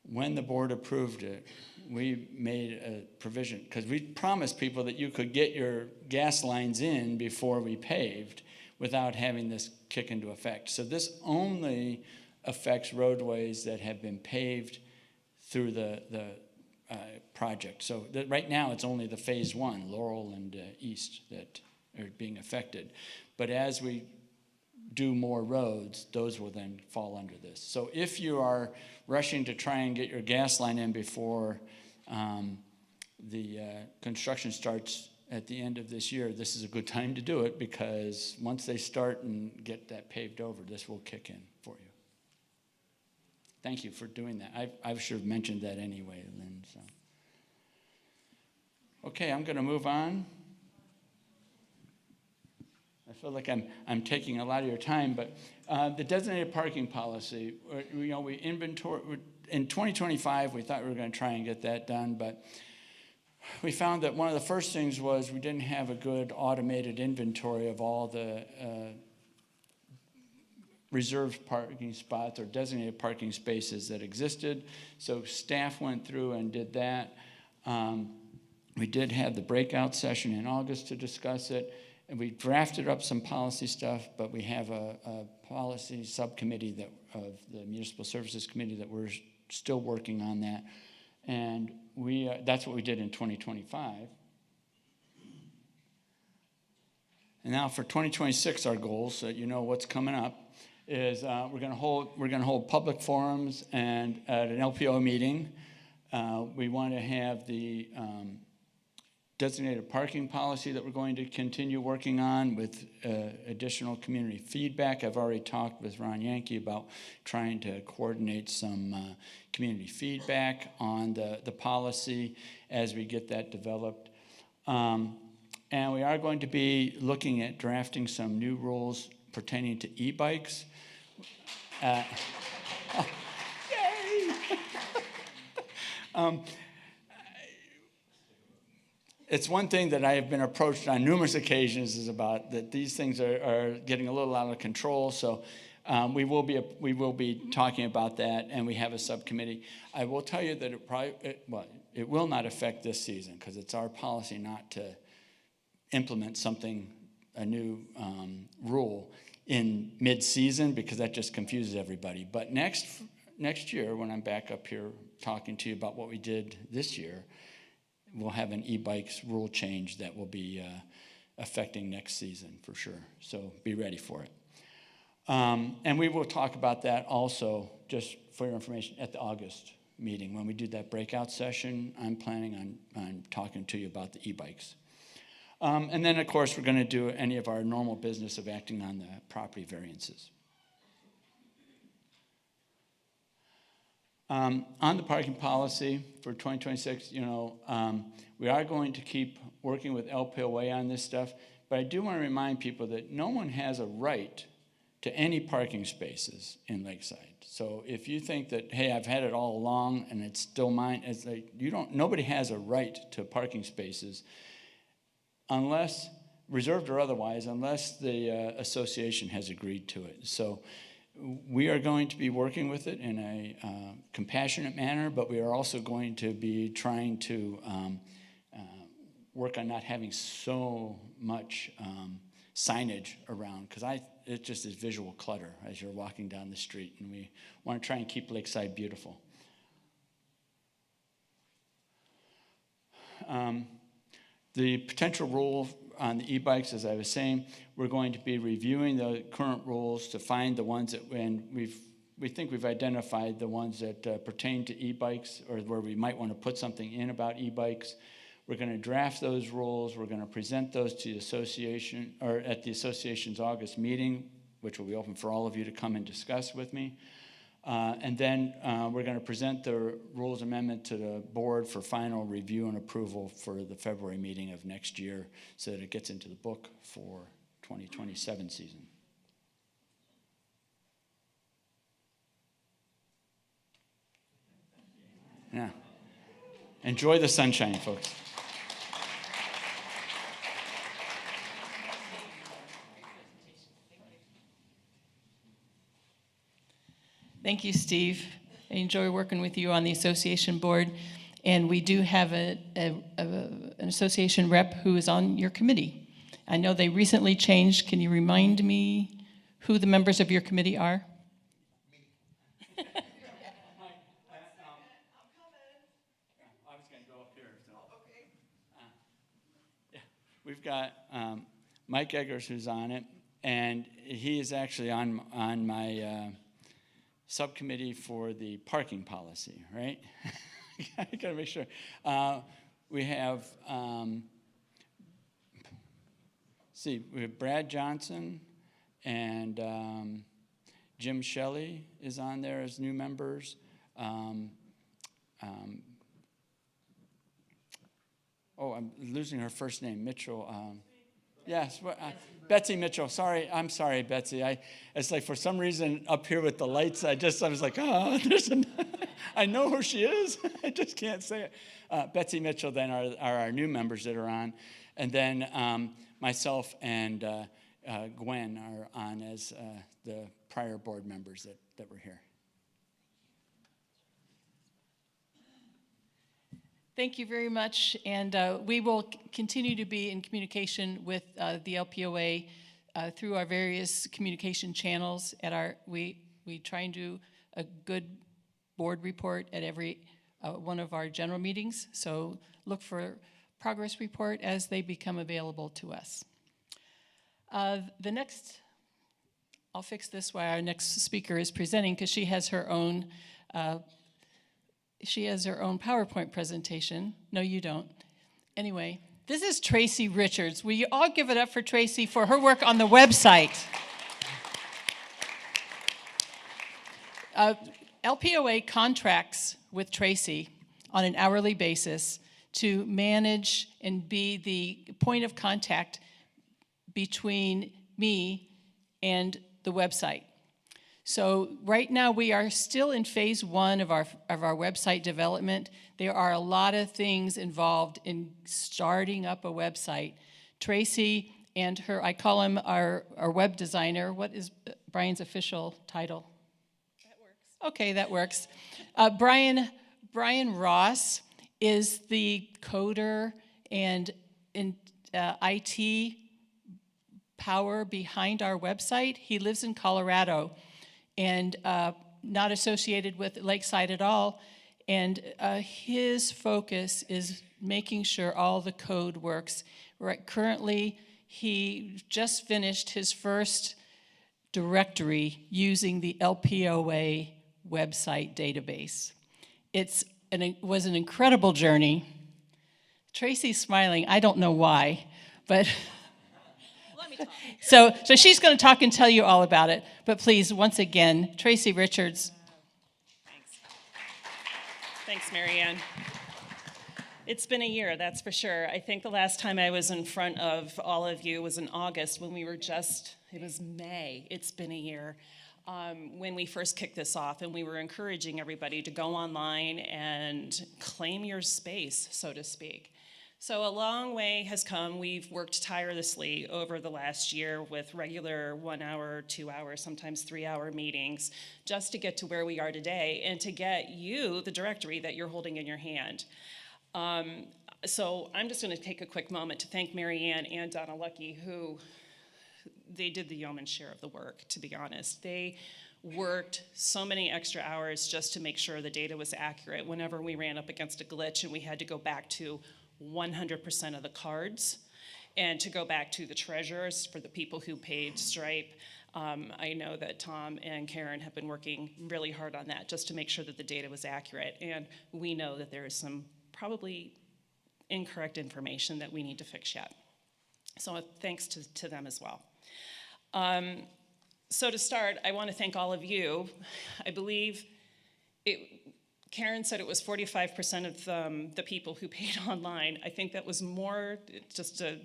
when the board approved it, we made a provision, because we promised people that you could get your gas lines in before we paved without having this kick into effect. So this only affects roadways that have been paved through the project. So right now it's only the phase one, Laurel and East, that are being affected. But as we do more roads, those will then fall under this. So if you are rushing to try and get your gas line in before the construction starts at the end of this year, this is a good time to do it, because once they start and get that paved over, this will kick in for you. Thank you for doing that. I should have mentioned that anyway, Lynn. So. Okay, I'm going to move on. I feel like I'm taking a lot of your time, but the designated parking policy, we inventory in 2025. We thought we were going to try and get that done, but we found that one of the first things was we didn't have a good automated inventory of all the reserved parking spots or designated parking spaces that existed. So staff went through and did that. We did have the breakout session in August to discuss it. And we drafted up some policy stuff, but we have a policy subcommittee of the Municipal Services Committee that we're still working on that. And that's what we did in 2025. And now for 2026, our goals, so you know what's coming up, is we're going to hold public forums and at an LPO meeting. We want to have the designated parking policy that we're going to continue working on with additional community feedback. I've already talked with Ron Yankee about trying to coordinate some community feedback on the policy as we get that developed. And we are going to be looking at drafting some new rules pertaining to e-bikes. Yay! It's one thing that I have been approached on numerous occasions is about that these things are getting a little out of control. So we will be talking about that, and we have a subcommittee. I will tell you that it will not affect this season, because it's our policy not to implement a new rule in mid-season, because that just confuses everybody. But next year, when I'm back up here talking to you about what we did this year, we'll have an e-bikes rule change that will be affecting next season for sure. So be ready for it. And we will talk about that also, just for your information, at the August meeting. When we do that breakout session, I'm planning on talking to you about the e-bikes. And then, of course, we're going to do any of our normal business of acting on the property variances. On the parking policy for 2026, we are going to keep working with LPOA on this stuff, but I do want to remind people that no one has a right to any parking spaces in Lakeside. So if you think that, hey, I've had it all along and it's still mine, it's like nobody has a right to parking spaces unless, reserved or otherwise, unless the association has agreed to it. So we are going to be working with it in a compassionate manner, but we are also going to be trying to work on not having so much signage around, because it just is visual clutter as you're walking down the street, and we want to try and keep Lakeside beautiful. The potential rule on the e-bikes, as I was saying, we're going to be reviewing the current rules to find the ones that, and we think we've identified the ones that pertain to e-bikes, or where we might want to put something in about e-bikes. We're going to draft those rules. We're going to present those to the association, or at the association's August meeting, which will be open for all of you to come and discuss with me. And then we're going to present the rules amendment to the board for final review and approval for the February meeting of next year, so that it gets into the book for 2027 season. Yeah. Enjoy the sunshine, folks. Thank you, Steve. I enjoy working with you on the association board. And we do have an association rep who is on your committee. I know they recently changed. Can you remind me who the members of your committee are? We've got Mike Eggers, who's on it, and he is actually on my subcommittee for the parking policy, right? I gotta make sure. We have, we have Brad Johnson and Jim Shelley is on there as new members. I'm losing her first name, Mitchell. Yes, Betsy Mitchell. I'm sorry, Betsy. It's like for some reason up here with the lights, I was like, I know who she is. I just can't say it. Betsy Mitchell then are our new members that are on. And then myself and Gwen are on as the prior board members that were here. Thank you very much, and we will continue to be in communication with the LPOA through our various communication channels. We try and do a good board report at every one of our general meetings, so look for progress report as they become available to us. The next, I'll fix this while our next speaker is presenting, because she has her own PowerPoint presentation. No, you don't. Anyway, this is Tracy Richards. Will you all give it up for Tracy for her work on the website? LPOA contracts with Tracy on an hourly basis to manage and be the point of contact between me and the website. So right now we are still in phase one of our website development. There are a lot of things involved in starting up a website. Tracy and her, I call him our web designer. What is Brian's official title? That works. Okay, that works. Brian Ross is the coder and IT power behind our website. He lives in Colorado and not associated with Lakeside at all. And his focus is making sure all the code works. Right, currently, he just finished his first directory using the LPOA website database. It was an incredible journey. Tracy's smiling, I don't know why, but so she's going to talk and tell you all about it. But please, once again, Tracy Richards. Thanks, Marianne. It's been a year, that's for sure. I think the last time I was in front of all of you was in August when we were it was May. It's been a year when we first kicked this off, and we were encouraging everybody to go online and claim your space, so to speak. So a long way has come. We've worked tirelessly over the last year with regular 1 hour, 2 hour, sometimes 3 hour meetings just to get to where we are today and to get you the directory that you're holding in your hand. So I'm just going to take a quick moment to thank Marianne and Donna Lucky, who they did the yeoman's share of the work, to be honest. They worked so many extra hours just to make sure the data was accurate whenever we ran up against a glitch and we had to go back to 100% of the cards and to go back to the treasurers for the people who paid Stripe. I know that Tom and Karen have been working really hard on that just to make sure that the data was accurate. And we know that there is some probably incorrect information that we need to fix yet. So thanks to them as well. So to start, I want to thank all of you. I believe Karen said it was 45% of the people who paid online. I think that was more, just to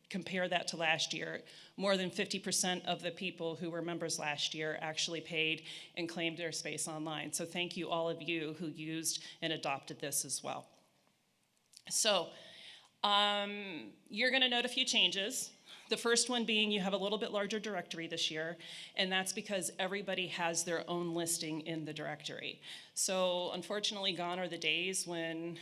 compare that to last year, more than 50% of the people who were members last year actually paid and claimed their space online. So thank you, all of you who used and adopted this as well. So you're going to note a few changes. The first one being you have a little bit larger directory this year, and that's because everybody has their own listing in the directory. So unfortunately, gone are the days when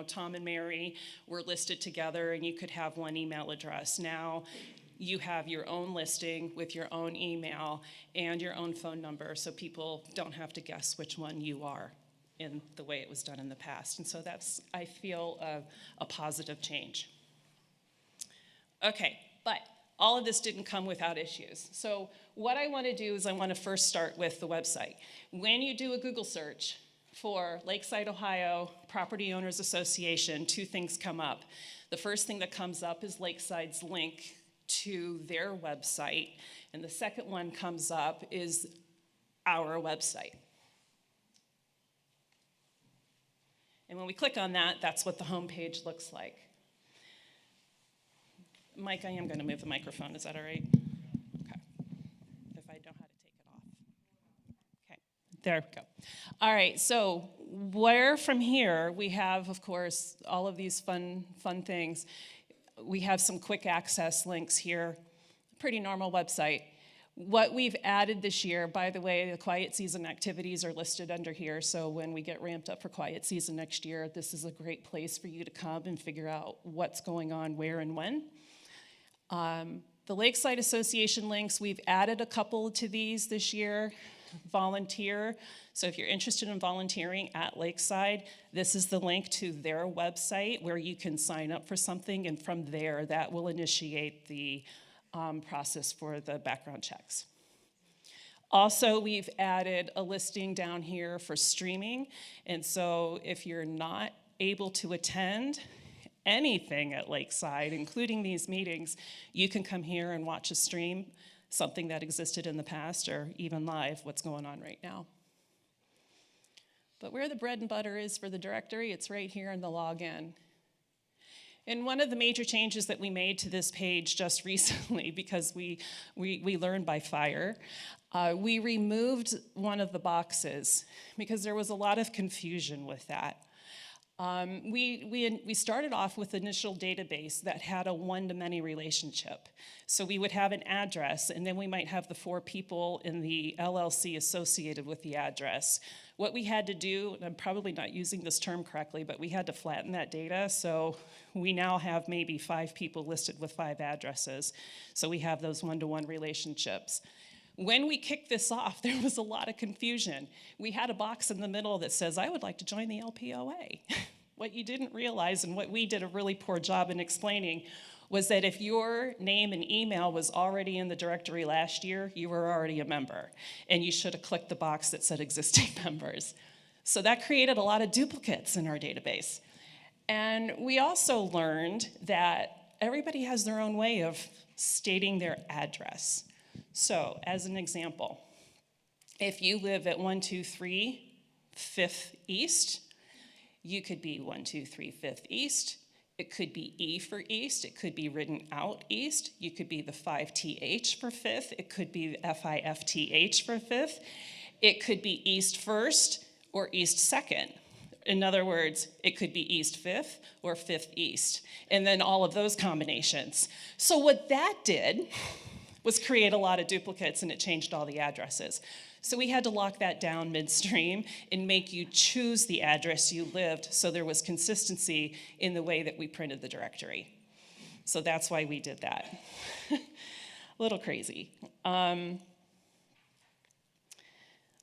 Tom and Mary were listed together and you could have one email address. Now you have your own listing with your own email and your own phone number, so people don't have to guess which one you are in the way it was done in the past. And so that's, I feel, a positive change. Okay, but all of this didn't come without issues. So what I want to do is I want to first start with the website. When you do a Google search for Lakeside Ohio Property Owners Association, two things come up. The first thing that comes up is Lakeside's link to their website, and the second one comes up is our website. And when we click on that, that's what the home page looks like. Mike, I am going to move the microphone. Is that all right? Okay. If I know how to take it off. Okay. There we go. All right. So where from here, we have, of course, all of these fun things. We have some quick access links here. Pretty normal website. What we've added this year, by the way, the quiet season activities are listed under here, so when we get ramped up for quiet season next year, this is a great place for you to come and figure out what's going on, where, and when. The Lakeside Association links, we've added a couple to these this year. Volunteer, so if you're interested in volunteering at Lakeside, this is the link to their website where you can sign up for something, and from there, that will initiate the process for the background checks. Also, we've added a listing down here for streaming, and so if you're not able to attend anything at Lakeside, including these meetings, you can come here and watch a stream, something that existed in the past, or even live, what's going on right now. But where the bread and butter is for the directory, it's right here in the login. And one of the major changes that we made to this page just recently, because we learned by fire, we removed one of the boxes because there was a lot of confusion with that. We started off with an initial database that had a one-to-many relationship. So we would have an address, and then we might have the 4 people in the LLC associated with the address. What we had to do, and I'm probably not using this term correctly, but we had to flatten that data, so we now have maybe 5 people listed with 5 addresses. So we have those one-to-one relationships. When we kicked this off, there was a lot of confusion. We had a box in the middle that says, I would like to join the LPOA. What you didn't realize, and what we did a really poor job in explaining, was that if your name and email was already in the directory last year, you were already a member, and you should have clicked the box that said existing members. So that created a lot of duplicates in our database. And we also learned that everybody has their own way of stating their address. So, as an example, if you live at 123 5th East, you could be 123 5th East. It could be E for East. It could be written out East. You could be the 5TH for 5th. It could be FIFTH for 5th. It could be East 1st or East 2nd. In other words, it could be East 5th or 5th East, and then all of those combinations. So what that did was create a lot of duplicates, and it changed all the addresses. So we had to lock that down midstream and make you choose the address you lived so there was consistency in the way that we printed the directory. So that's why we did that. A little crazy.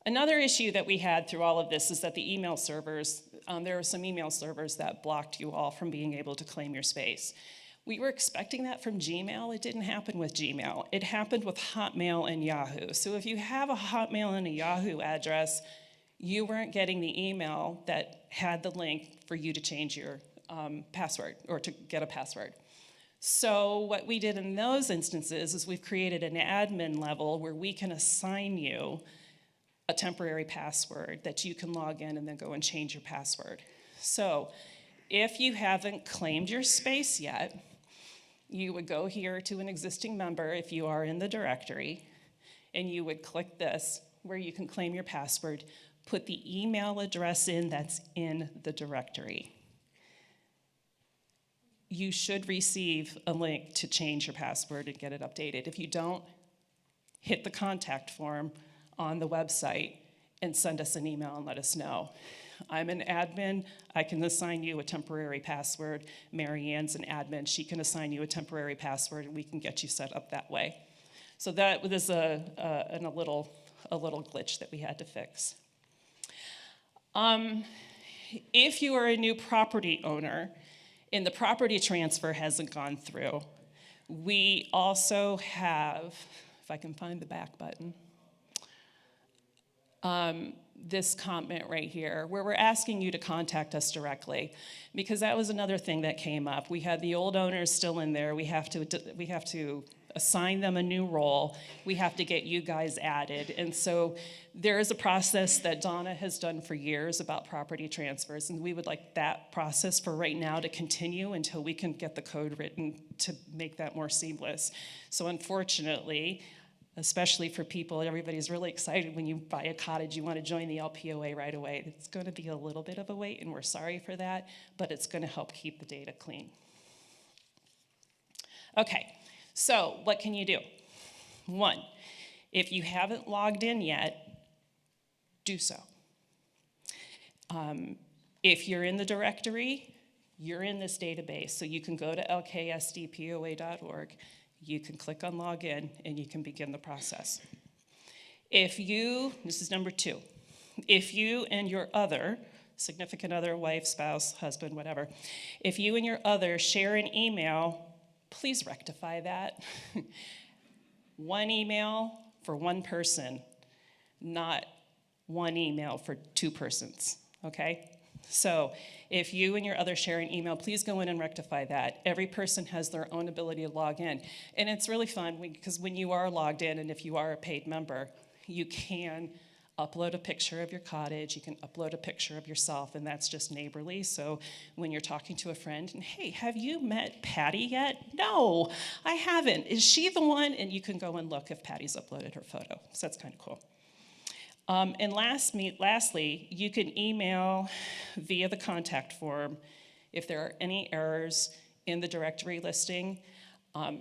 Another issue that we had through all of this is that the email servers, there were some email servers that blocked you all from being able to claim your space. We were expecting that from Gmail. It didn't happen with Gmail. It happened with Hotmail and Yahoo. So if you have a Hotmail and a Yahoo address, you weren't getting the email that had the link for you to change your password or to get a password. So what we did in those instances is we've created an admin level where we can assign you a temporary password that you can log in and then go and change your password. So if you haven't claimed your space yet, you would go here to an existing member if you are in the directory, and you would click this where you can claim your password, put the email address in that's in the directory. You should receive a link to change your password and get it updated. If you don't, hit the contact form on the website and send us an email and let us know. I'm an admin. I can assign you a temporary password. Mary Ann's an admin. She can assign you a temporary password, and we can get you set up that way. So that was a little glitch that we had to fix. If you are a new property owner and the property transfer hasn't gone through, we also have, if I can find the back button, this comment right here, where we're asking you to contact us directly, because that was another thing that came up. We had the old owners still in there. We have to assign them a new role. We have to get you guys added. And so there is a process that Donna has done for years about property transfers, and we would like that process for right now to continue until we can get the code written to make that more seamless. So unfortunately, especially for people, everybody's really excited when you buy a cottage, you want to join the LPOA right away. It's going to be a little bit of a wait, and we're sorry for that, but it's going to help keep the data clean. Okay, so what can you do? One, if you haven't logged in yet, do so. If you're in the directory, you're in this database, so you can go to lksdpoa.org. You can click on login and you can begin the process. If you, this is number 2, if you and your other, significant other, wife, spouse, husband, whatever, if you and your other share an email, please rectify that. One email for one person, not one email for 2 persons, okay? So if you and your other share an email, please go in and rectify that. Every person has their own ability to log in. And it's really fun because when you are logged in and if you are a paid member, you can upload a picture of your cottage, you can upload a picture of yourself, and that's just neighborly. So when you're talking to a friend, and hey, have you met Patty yet? No, I haven't. Is she the one? And you can go and look if Patty's uploaded her photo. So that's kind of cool. And lastly, you can email via the contact form if there are any errors in the directory listing.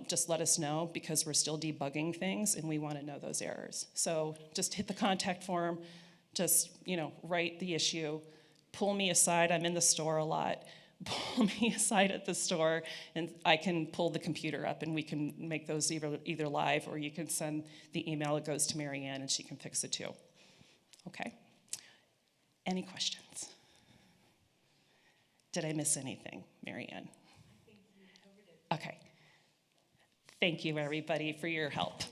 Just let us know because we're still debugging things and we want to know those errors. So just hit the contact form, just write the issue, pull me aside. I'm in the store a lot, pull me aside at the store, and I can pull the computer up, and we can make those either live, or you can send the email. It goes to Mary Ann, and she can fix it too. Okay? Any questions? Did I miss anything, Mary Ann? Okay. Thank you, everybody, for your help.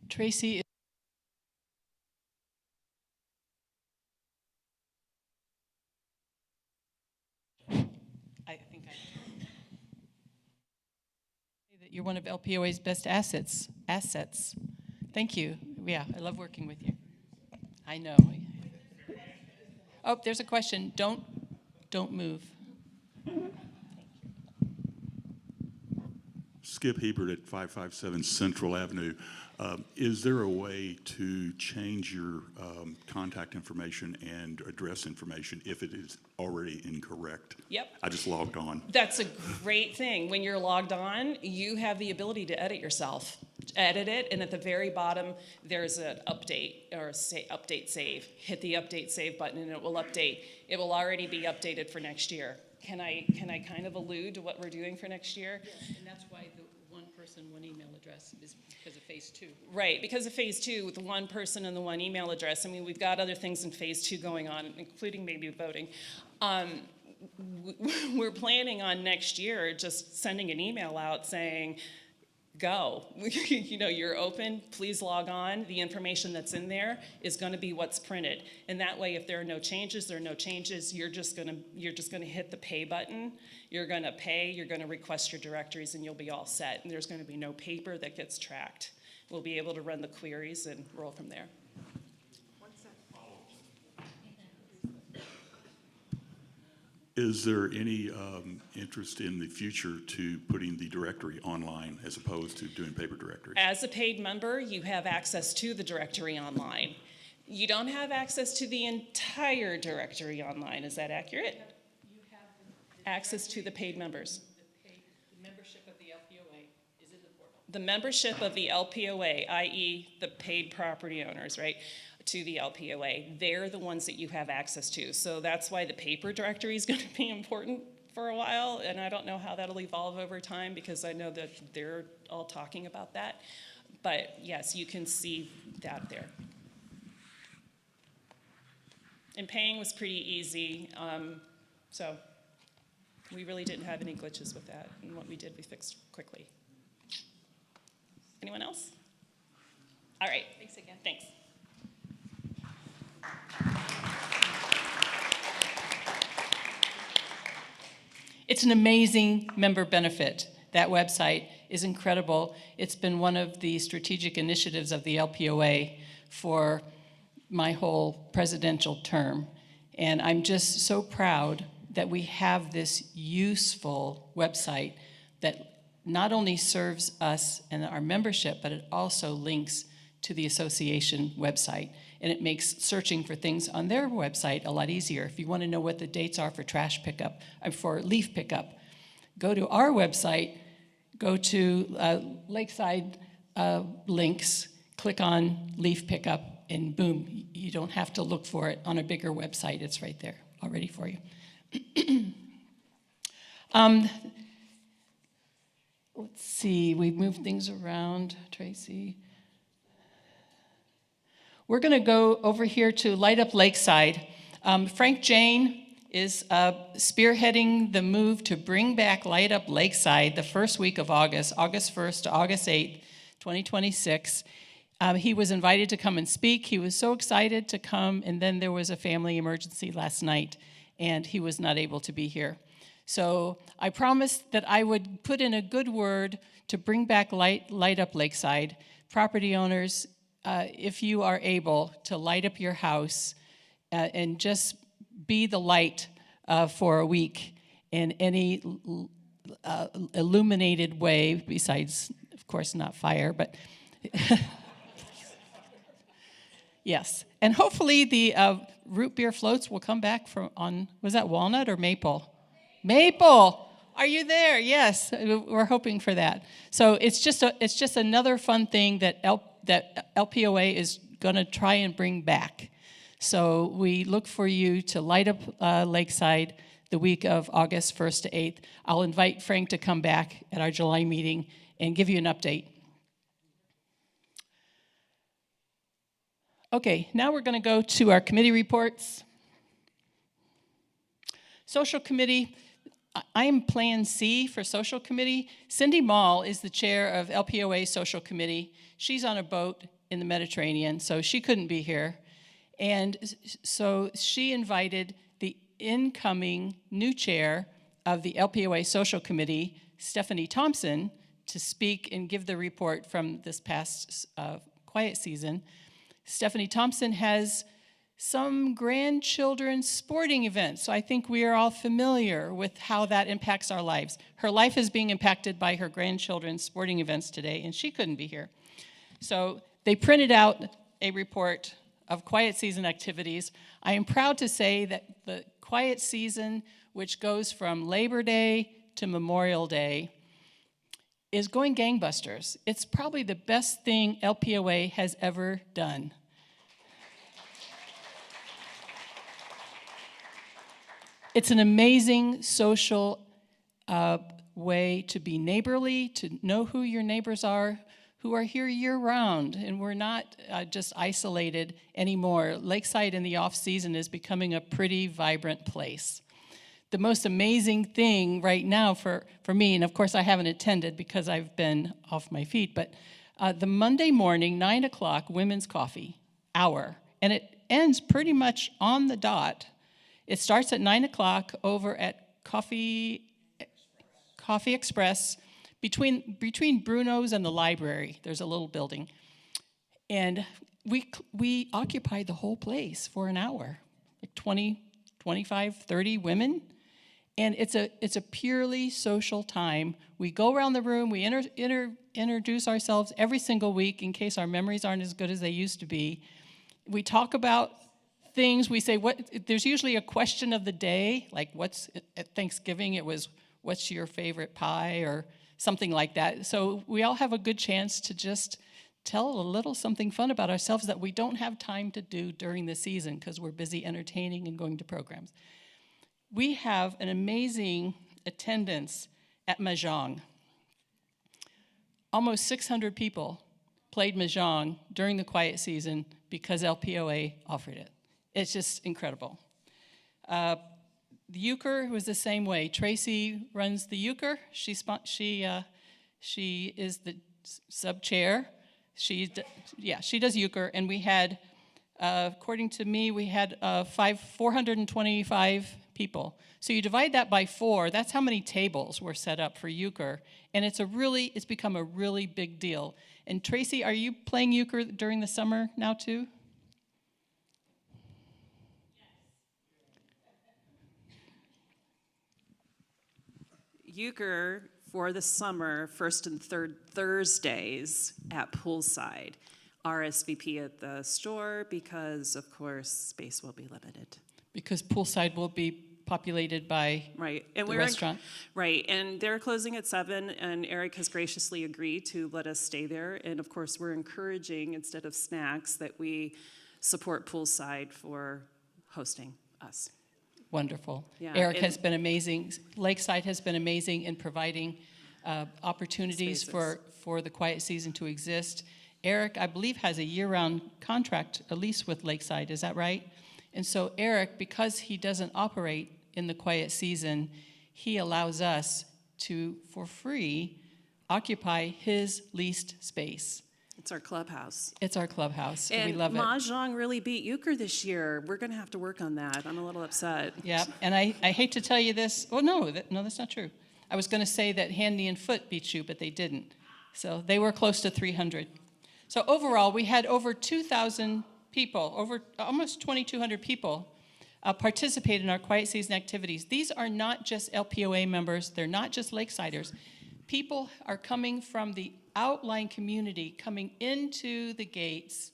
Tracy. I think I that you're one of LPOA's best assets. Thank you. Yeah, I love working with you. I know. Oh, there's a question. Don't move. Skip Hebert at 557 Central Avenue. Is there a way to change your contact information and address information if it is already incorrect? Yep. I just logged on. That's a great thing. When you're logged on, you have the ability to edit yourself. Edit it, and at the very bottom, there's an update or update save. Hit the update save button, and it will update. It will already be updated for next year. Can I kind of allude to what we're doing for next year? Yes, and that's why the one person, one email address is because of phase 2. Right, because of phase 2, with the one person and the one email address. I mean, we've got other things in phase 2 going on, including maybe voting. We're planning on next year just sending an email out saying, go. You know, you're open, please log on. The information that's in there is going to be what's printed. And that way, if there are no changes, there are no changes. You're just going to hit the pay button. You're going to pay, you're going to request your directories, and you'll be all set. And there's going to be no paper that gets tracked. We'll be able to run the queries and roll from there. Is there any interest in the future to putting the directory online as opposed to doing paper directories? As a paid member, you have access to the directory online. You don't have access to the entire directory online. Is that accurate? You have access to the paid members. The membership of the LPOA is in the portal. The membership of the LPOA, i.e. the paid property owners, right, to the LPOA, they're the ones that you have access to. So that's why the paper directory is going to be important for a while, and I don't know how that'll evolve over time because I know that they're all talking about that. But yes, you can see that there. And paying was pretty easy, so we really didn't have any glitches with that, and what we did, we fixed quickly. Anyone else? All right. Thanks again. Thanks. It's an amazing member benefit. That website is incredible. It's been one of the strategic initiatives of the LPOA for my whole presidential term. And I'm just so proud that we have this useful website that not only serves us and our membership, but it also links to the association website. And it makes searching for things on their website a lot easier. If you want to know what the dates are for trash pickup, for leaf pickup, go to our website, go to Lakeside links, click on leaf pickup, and boom, you don't have to look for it on a bigger website. It's right there already for you. Let's see, we've moved things around, Tracy. We're going to go over here to Light Up Lakeside. Frank Jane is spearheading the move to bring back Light Up Lakeside the first week of August, August 1st to August 8th, 2026. He was invited to come and speak. He was so excited to come, and then there was a family emergency last night, and he was not able to be here. So I promised that I would put in a good word to bring back Light Up Lakeside. Property owners, if you are able to light up your house and just be the light for a week in any illuminated way, besides, of course, not fire, but yes. And hopefully the root beer floats will come back from was that walnut or maple? Maple. Are you there? Yes, we're hoping for that. So it's just another fun thing that LPOA is going to try and bring back. So we look for you to light up Lakeside the week of August 1st to 8th. I'll invite Frank to come back at our July meeting and give you an update. Okay, now we're going to go to our committee reports. Social committee, I'm Plan C for social committee. Cindy Mall is the chair of LPOA social committee. She's on a boat in the Mediterranean, so she couldn't be here. And so she invited the incoming new chair of the LPOA social committee, Stephanie Thompson, to speak and give the report from this past quiet season. Stephanie Thompson has some grandchildren's sporting events, so I think we are all familiar with how that impacts our lives. Her life is being impacted by her grandchildren's sporting events today, and she couldn't be here. So they printed out a report of quiet season activities. I am proud to say that the quiet season, which goes from Labor Day to Memorial Day, is going gangbusters. It's probably the best thing LPOA has ever done. It's an amazing social way to be neighborly, to know who your neighbors are, who are here year-round, and we're not just isolated anymore. Lakeside in the off-season is becoming a pretty vibrant place. The most amazing thing right now for me, and of course I haven't attended because I've been off my feet, but the Monday morning, 9 o'clock, women's coffee hour, and it ends pretty much on the dot. It starts at 9 o'clock over at Coffee Express, between Bruno's and the library. There's a little building. And we occupied the whole place for an hour, like 20, 25, 30 women. And it's a purely social time. We go around the room, we introduce ourselves every single week in case our memories aren't as good as they used to be. We talk about things, we say, there's usually a question of the day, like at Thanksgiving it was, what's your favorite pie, or something like that. So we all have a good chance to just tell a little something fun about ourselves that we don't have time to do during the season because we're busy entertaining and going to programs. We have an amazing attendance at Mahjong. Almost 600 people played Mahjong during the quiet season because LPOA offered it. It's just incredible. The euchre was the same way. Tracy runs the euchre. She is the sub-chair. She does euchre, and we had, according to me, we had 425 people. So you divide that by 4, that's how many tables were set up for euchre, and it's become a really big deal. And Tracy, are you playing euchre during the summer now too? Euchre for the summer, first and third Thursdays at Poolside. RSVP at the store because, of course, space will be limited. Because Poolside will be populated by the restaurant. Right, and they're closing at 7, and Eric has graciously agreed to let us stay there. And of course, we're encouraging, instead of snacks, that we support Poolside for hosting us. Wonderful. Yeah, Eric has been amazing. Lakeside has been amazing in providing opportunities for the quiet season to exist. Eric, I believe, has a year-round contract, at least with Lakeside. Is that right? And so Eric, because he doesn't operate in the quiet season, he allows us to, for free, occupy his leased space. It's our clubhouse. It's our clubhouse. And we love it. Mahjong really beat euchre this year. We're going to have to work on that. I'm a little upset. Yeah, and I hate to tell you this. Oh, no, that's not true. I was going to say that Handy and Foot beat you, but they didn't. So they were close to 300. So overall, we had over 2,000 people, over almost 2,200 people participate in our quiet season activities. These are not just LPOA members. They're not just Lakesiders. People are coming from the outlying community, coming into the gates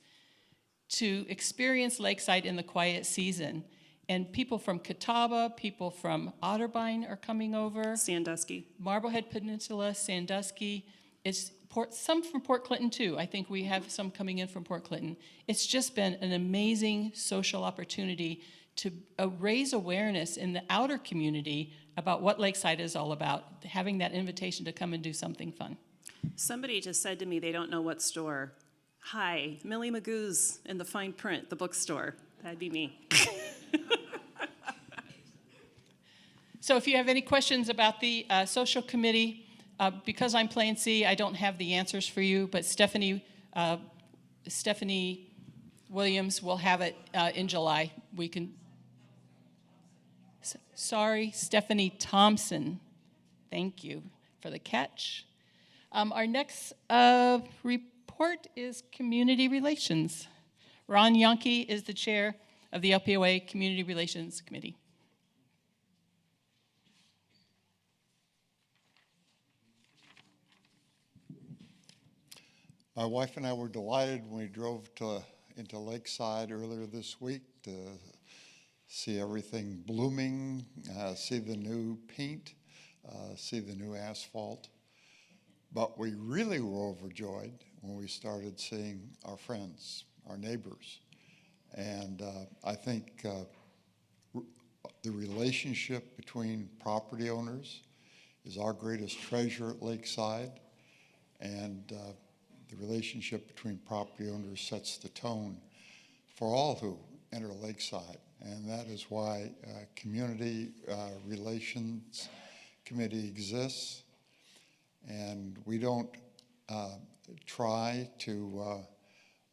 to experience Lakeside in the quiet season. And people from Catawba, people from Otterbein are coming over. Sandusky. Marblehead Peninsula, Sandusky. It's some from Port Clinton too. I think we have some coming in from Port Clinton. It's just been an amazing social opportunity to raise awareness in the outer community about what Lakeside is all about, having that invitation to come and do something fun. Somebody just said to me they don't know what store. Hi, Millie Magoo's in the fine print, the bookstore. That'd be me. So if you have any questions about the social committee, because I'm Plan C, I don't have the answers for you, but Stephanie Williams will have it in July. We can. Sorry, Stephanie Thompson. Thank you for the catch. Our next report is Community Relations. Ron Yonke is the chair of the LPOA Community Relations Committee. My wife and I were delighted when we drove into Lakeside earlier this week to see everything blooming, see the new paint, see the new asphalt. But we really were overjoyed when we started seeing our friends, our neighbors. And I think the relationship between property owners is our greatest treasure at Lakeside. And the relationship between property owners sets the tone for all who enter Lakeside. And that is why Community Relations Committee exists. And we don't try to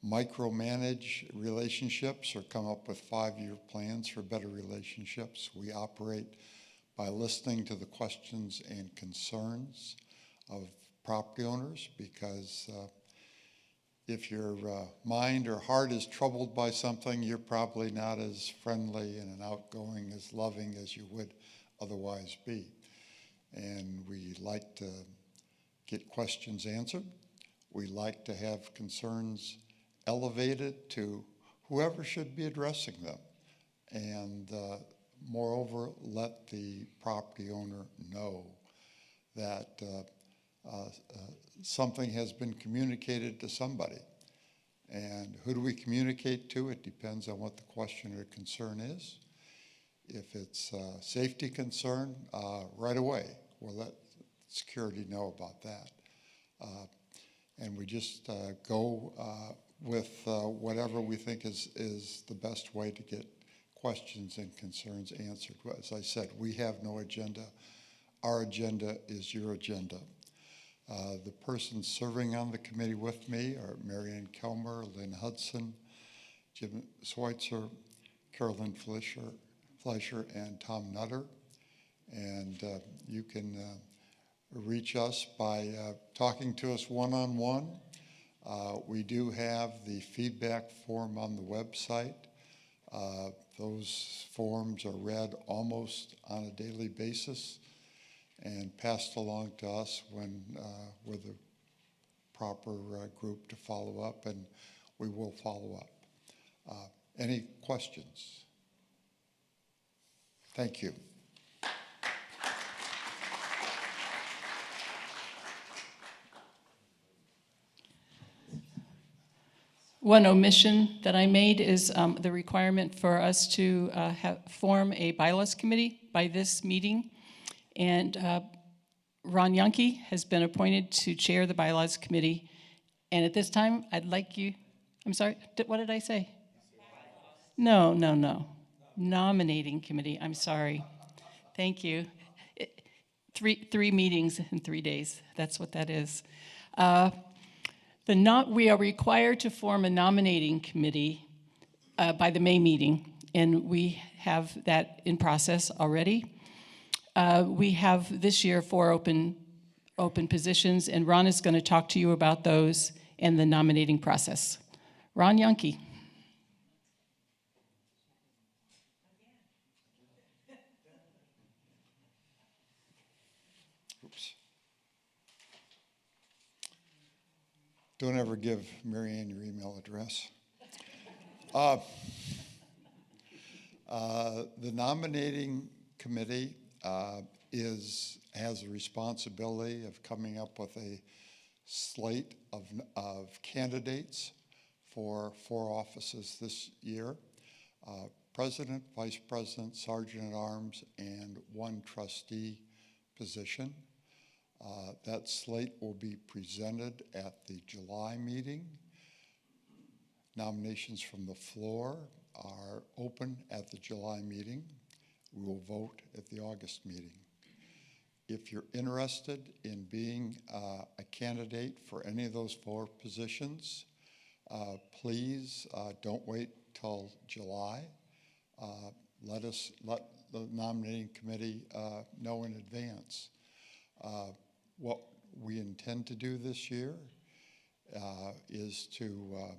micromanage relationships or come up with 5-year plans for better relationships. We operate by listening to the questions and concerns of property owners, because if your mind or heart is troubled by something, you're probably not as friendly and outgoing, as loving as you would otherwise be. And we like to get questions answered. We like to have concerns elevated to whoever should be addressing them. And moreover, let the property owner know that something has been communicated to somebody. And who do we communicate to? It depends on what the question or concern is. If it's a safety concern, right away, we'll let security know about that. And we just go with whatever we think is the best way to get questions and concerns answered. As I said, we have no agenda. Our agenda is your agenda. The persons serving on the committee with me are Marianne Kelmer, Lynn Hudson, Jim Schweitzer, Carolyn Fleischer, and Tom Nutter. And you can reach us by talking to us one-on-one. We do have the feedback form on the website. Those forms are read almost on a daily basis and passed along to us when we're the proper group to follow up, and we will follow up. Any questions? Thank you. One omission that I made is the requirement for us to form a bylaws committee by this meeting. And Ron Yonke has been appointed to chair the bylaws committee. And at this time, I'd like you, I'm sorry, what did I say? No. Nominating committee, I'm sorry. Thank you. Three meetings in 3 days, that's what that is. We are required to form a nominating committee by the May meeting, and we have that in process already. We have this year 4 open positions, and Ron is going to talk to you about those and the nominating process. Ron Yonke. Oops. Don't ever give Marianne your email address. The nominating committee has a responsibility of coming up with a slate of candidates for 4 offices this year. President, Vice President, Sergeant at Arms, and 1 trustee position. That slate will be presented at the July meeting. Nominations from the floor are open at the July meeting. We will vote at the August meeting. If you're interested in being a candidate for any of those 4 positions, please don't wait till July. Let the nominating committee know in advance. What we intend to do this year is to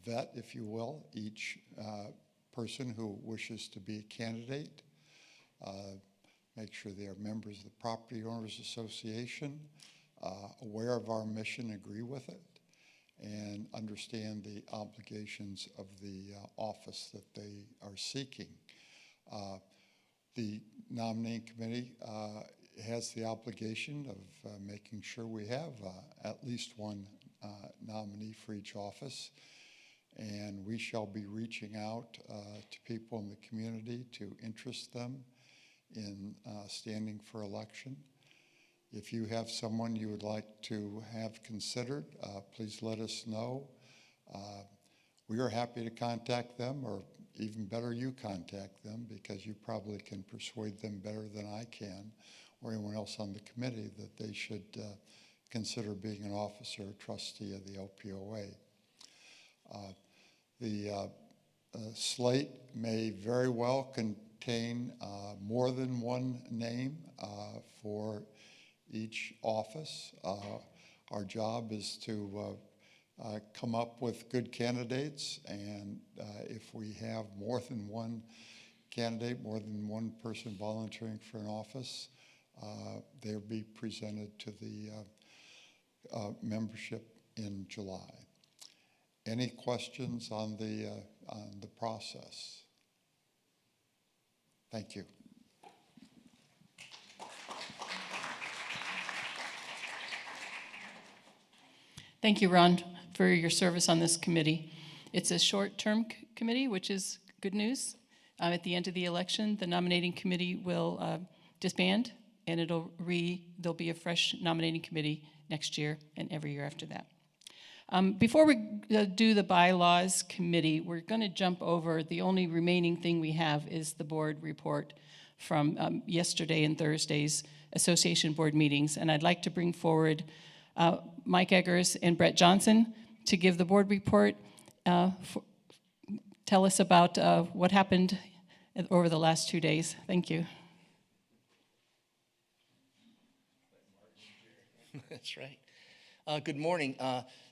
vet, if you will, each person who wishes to be a candidate, make sure they are members of the Property Owners Association, aware of our mission, agree with it, and understand the obligations of the office that they are seeking. The nominating committee has the obligation of making sure we have at least 1 nominee for each office, and we shall be reaching out to people in the community to interest them in standing for election. If you have someone you would like to have considered, please let us know. We are happy to contact them, or even better, you contact them, because you probably can persuade them better than I can, or anyone else on the committee, that they should consider being an officer or trustee of the LPOA. The slate may very well contain more than 1 name for each office. Our job is to come up with good candidates, and if we have more than 1 candidate, more than 1 person volunteering for an office, they'll be presented to the membership in July. Any questions on the process? Thank you. Thank you, Ron, for your service on this committee. It's a short-term committee, which is good news. At the end of the election, the nominating committee will disband, and there'll be a fresh nominating committee next year and every year after that. Before we do the bylaws committee, we're going to jump over. The only remaining thing we have is the board report from yesterday and Thursday's association board meetings, and I'd like to bring forward Mike Eggers and Brett Johnson to give the board report. Tell us about what happened over the last 2 days. Thank you. That's right. Good morning.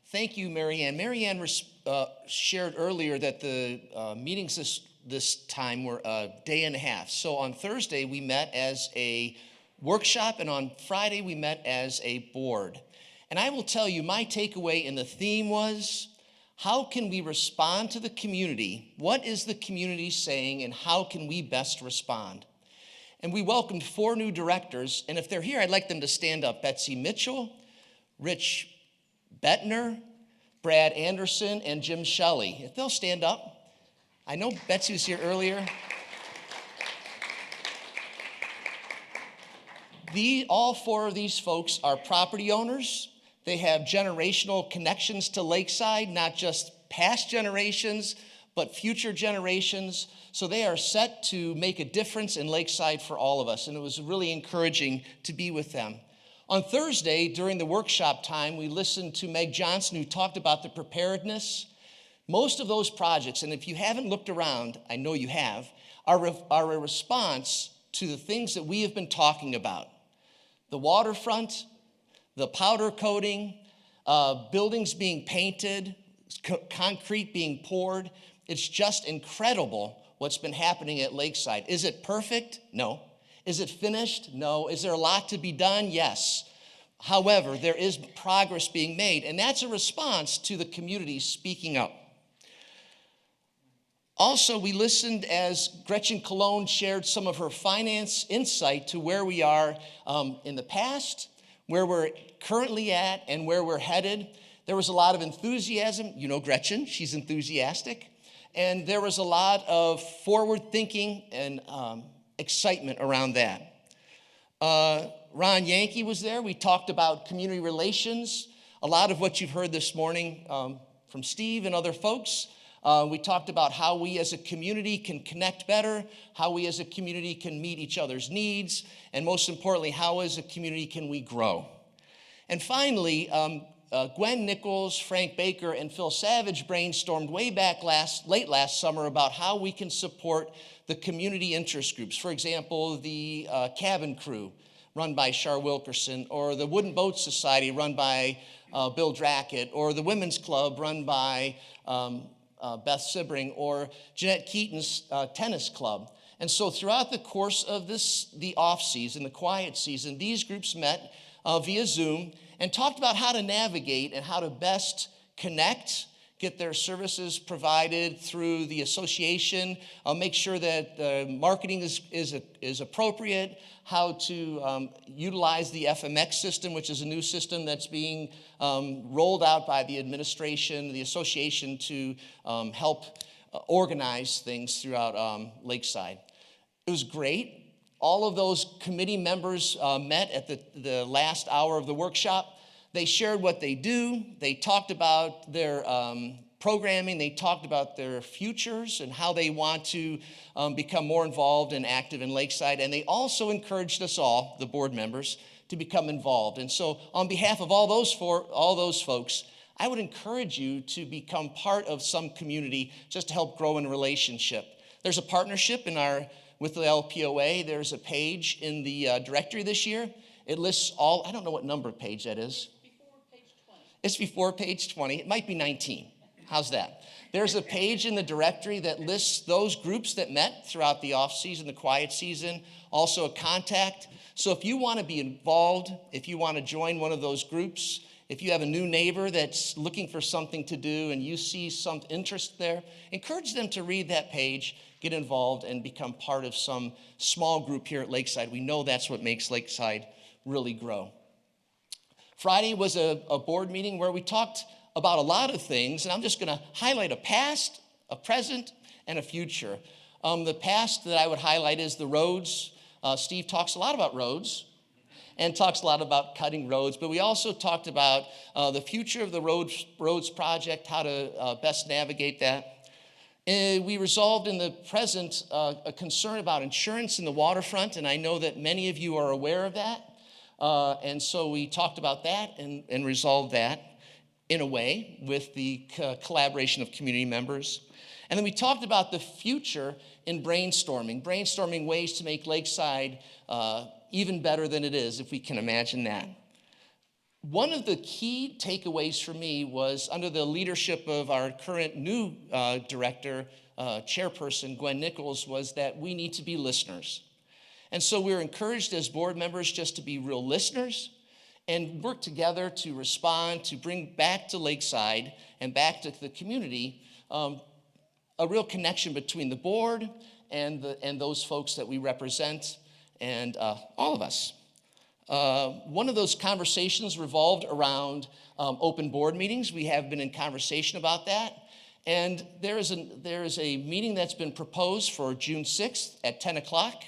Thank you, Mary Ann. Mary Ann shared earlier that the meetings this time were a day and a half. So on Thursday, we met as a workshop, and on Friday, we met as a board. And I will tell you, my takeaway in the theme was, how can we respond to the community? What is the community saying, and how can we best respond? And we welcomed 4 new directors, and if they're here, I'd like them to stand up. Betsy Mitchell, Rich Bettner, Brad Anderson, and Jim Shelley. If they'll stand up. I know Betsy was here earlier. All 4 of these folks are property owners. They have generational connections to Lakeside, not just past generations, but future generations. So they are set to make a difference in Lakeside for all of us, and it was really encouraging to be with them. On Thursday, during the workshop time, we listened to Meg Johnson, who talked about the preparedness. Most of those projects, and if you haven't looked around, I know you have, are a response to the things that we have been talking about. The waterfront, the powder coating, buildings being painted, concrete being poured. It's just incredible what's been happening at Lakeside. Is it perfect? No. Is it finished? No. Is there a lot to be done? Yes. However, there is progress being made, and that's a response to the community speaking up. Also, we listened as Gretchen Cologne shared some of her finance insight to where we are in the past, where we're currently at, and where we're headed. There was a lot of enthusiasm. You know Gretchen, she's enthusiastic. And there was a lot of forward thinking and excitement around that. Ron Yankee was there. We talked about community relations. A lot of what you've heard this morning from Steve and other folks. We talked about how we as a community can connect better, how we as a community can meet each other's needs, and most importantly, how as a community can we grow. And finally, Gwen Nichols, Frank Baker, and Phil Savage brainstormed way back late last summer about how we can support the community interest groups. For example, the Cabin Crew, run by Char Wilkerson, or the Wooden Boat Society, run by Bill Drackett, or the Women's Club, run by Beth Sibring, or Jeanette Keaton's tennis club. And so throughout the course of the off season, the quiet season, these groups met via Zoom and talked about how to navigate and how to best connect, get their services provided through the association, make sure that the marketing is appropriate, how to utilize the FMX system, which is a new system that's being rolled out by the administration, the association, to help organize things throughout Lakeside. It was great. All of those committee members met at the last hour of the workshop. They shared what they do. They talked about their programming. They talked about their futures and how they want to become more involved and active in Lakeside. And they also encouraged us all, the board members, to become involved. And so on behalf of all those folks, I would encourage you to become part of some community just to help grow in a relationship. There's a partnership with the LPOA. There's a page in the directory this year. It lists all, I don't know what number page that is. Before page 20. It's before page 20. It might be 19. How's that? There's a page in the directory that lists those groups that met throughout the off season, the quiet season, also a contact. So if you want to be involved, if you want to join one of those groups, if you have a new neighbor that's looking for something to do and you see some interest there, encourage them to read that page, get involved, and become part of some small group here at Lakeside. We know that's what makes Lakeside really grow. Friday was a board meeting where we talked about a lot of things, and I'm just going to highlight a past, a present, and a future. The past that I would highlight is the roads. Steve talks a lot about roads and talks a lot about cutting roads, but we also talked about the future of the roads project, how to best navigate that. We resolved in the present a concern about insurance in the waterfront, and I know that many of you are aware of that. And so we talked about that and resolved that in a way with the collaboration of community members. And then we talked about the future in brainstorming ways to make Lakeside even better than it is, if we can imagine that. One of the key takeaways for me was under the leadership of our current new director, chairperson, Gwen Nichols, was that we need to be listeners. And so we're encouraged as board members just to be real listeners and work together to respond, to bring back to Lakeside and back to the community a real connection between the board and those folks that we represent and all of us. One of those conversations revolved around open board meetings. We have been in conversation about that. And there is a meeting that's been proposed for June 6th at 10 o'clock.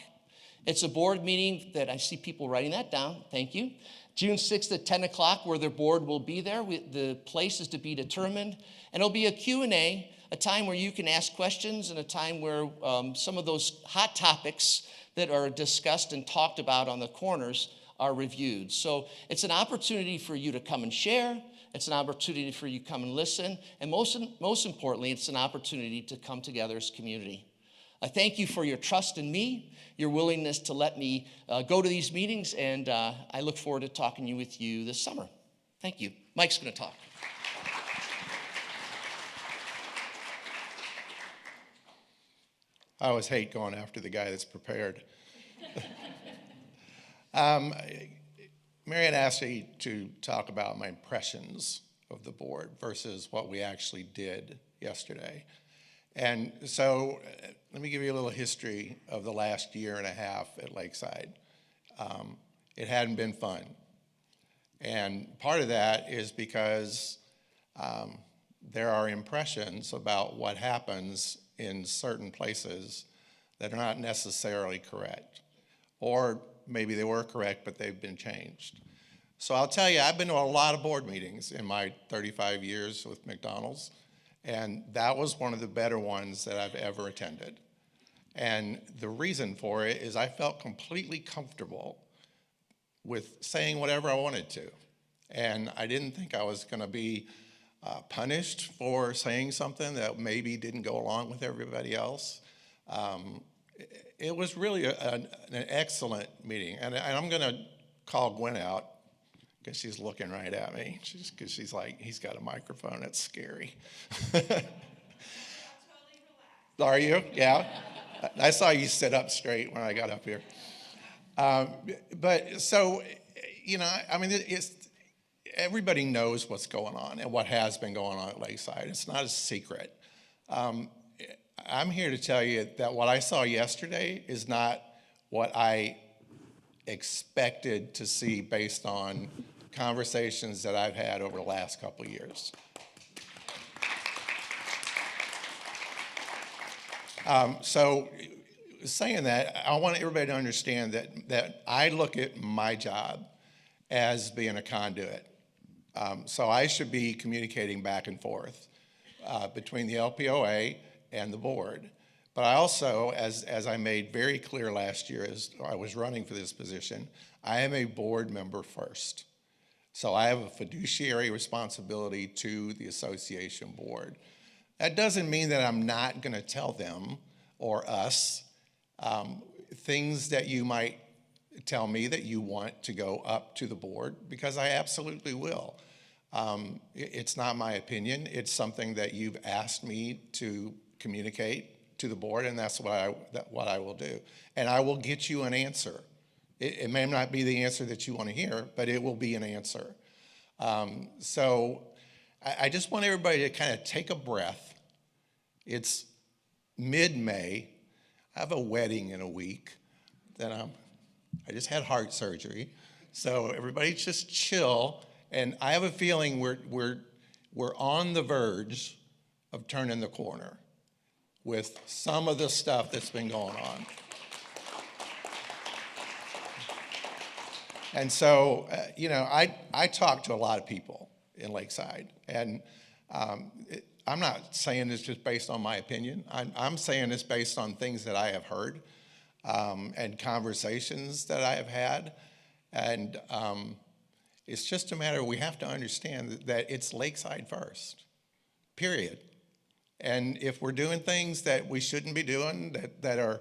It's a board meeting that I see people writing that down. Thank you. June 6th at 10 o'clock where their board will be there. The place is to be determined. And it'll be a Q&A, a time where you can ask questions and a time where some of those hot topics that are discussed and talked about on the corners are reviewed. So it's an opportunity for you to come and share. It's an opportunity for you to come and listen. And most importantly, it's an opportunity to come together as community. I thank you for your trust in me, your willingness to let me go to these meetings, and I look forward to talking with you this summer. Thank you. Mike's going to talk. I always hate going after the guy that's prepared. Marianne asked me to talk about my impressions of the board versus what we actually did yesterday. And so let me give you a little history of the last year and a half at Lakeside. It hadn't been fun. And part of that is because there are impressions about what happens in certain places that are not necessarily correct. Or maybe they were correct, but they've been changed. So I'll tell you, I've been to a lot of board meetings in my 35 years with McDonald's, and that was one of the better ones that I've ever attended. And the reason for it is I felt completely comfortable with saying whatever I wanted to. And I didn't think I was gonna be punished for saying something that maybe didn't go along with everybody else. It was really an excellent meeting. And I'm gonna call Gwen out because she's looking right at me. Because she's like, he's got a microphone, that's scary. Are you? Yeah. I saw you sit up straight when I got up here. But so, you know, I mean, everybody knows what's going on and what has been going on at Lakeside. It's not a secret. I'm here to tell you that what I saw yesterday is not what I expected to see based on conversations that I've had over the last couple of years. So saying that, I want everybody to understand that I look at my job as being a conduit. So I should be communicating back and forth between the LPOA and the board. But I also, as I made very clear last year as I was running for this position, I am a board member first. So I have a fiduciary responsibility to the association board. That doesn't mean that I'm not going to tell them or us things that you might tell me that you want to go up to the board, because I absolutely will. It's not my opinion. It's something that you've asked me to communicate to the board, and that's what I will do. And I will get you an answer. It may not be the answer that you want to hear, but it will be an answer. So I just want everybody to kind of take a breath. It's mid-May. I have a wedding in a week. Then I just had heart surgery. So everybody just chill. And I have a feeling we're on the verge of turning the corner with some of the stuff that's been going on. And so, you know, I talk to a lot of people in Lakeside, and I'm not saying this just based on my opinion. I'm saying this based on things that I have heard and conversations that I have had. And it's just a matter, we have to understand that it's Lakeside first, period. And if we're doing things that we shouldn't be doing, that are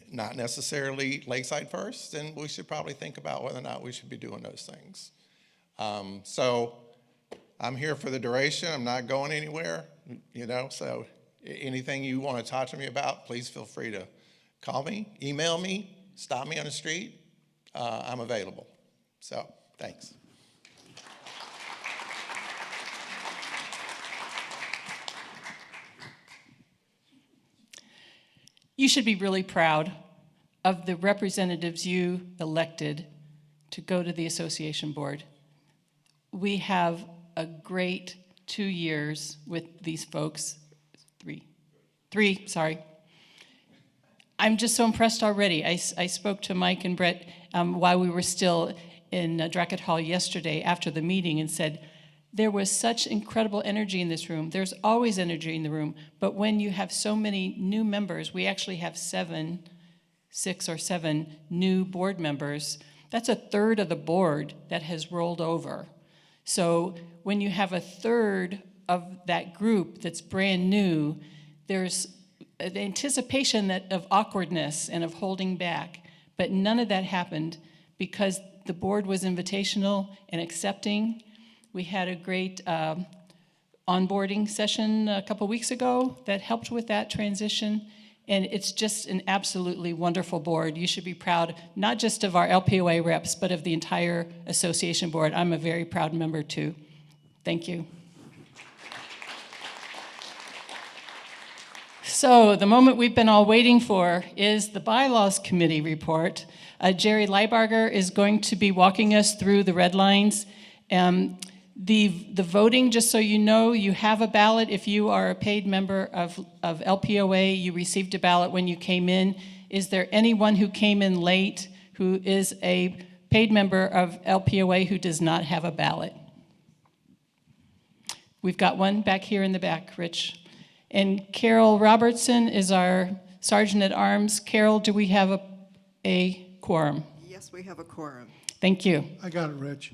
not necessarily Lakeside first, then we should probably think about whether or not we should be doing those things. So I'm here for the duration. I'm not going anywhere, you know, so anything you want to talk to me about, please feel free to call me, email me, stop me on the street. I'm available. So thanks. You should be really proud of the representatives you elected to go to the association board. We have a great 2 years with these folks. Three, sorry. I'm just so impressed already. I spoke to Mike and Brett while we were still in Lakeside Hall yesterday after the meeting and said, there was such incredible energy in this room. There's always energy in the room, but when you have so many new members, we actually have 6 or 7 new board members. That's a third of the board that has rolled over. So when you have a third of that group that's brand new, there's the anticipation of awkwardness and of holding back, but none of that happened because the board was invitational and accepting. We had a great onboarding session a couple weeks ago that helped with that transition, and it's just an absolutely wonderful board. You should be proud, not just of our LPOA reps, but of the entire association board. I'm a very proud member too. Thank you. So the moment we've been all waiting for is the Bylaws Committee report. Jerry Leibarger is going to be walking us through the red lines. The voting, just so you know, you have a ballot. If you are a paid member of LPOA, you received a ballot when you came in. Is there anyone who came in late who is a paid member of LPOA who does not have a ballot? We've got one back here in the back, Rich. And Carol Robertson is our Sergeant at Arms. Carol, do we have a quorum? Yes, we have a quorum. Thank you. I got it, Rich.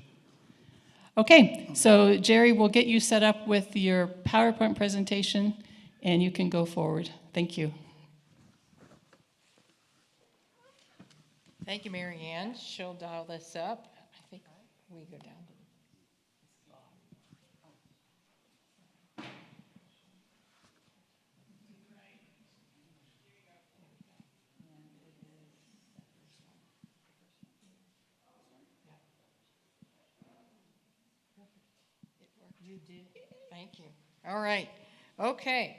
Okay, so Jerry, we'll get you set up with your PowerPoint presentation, and you can go forward. Thank you. Thank you, Mary Ann. She'll dial this up. I think we go down. You did. Thank you. All right. Okay.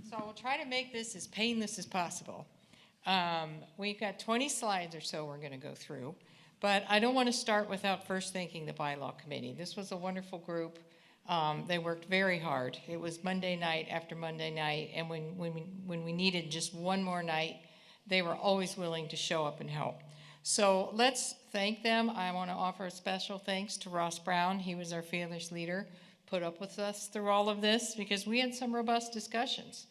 So we'll try to make this as painless as possible. We've got 20 slides or so we're going to go through, but I don't want to start without first thanking the Bylaw Committee. This was a wonderful group. They worked very hard. It was Monday night after Monday night, and when we needed just one more night, they were always willing to show up and help. So let's thank them. I want to offer a special thanks to Ross Brown. He was our fearless leader, put up with us through all of this because we had some robust discussions.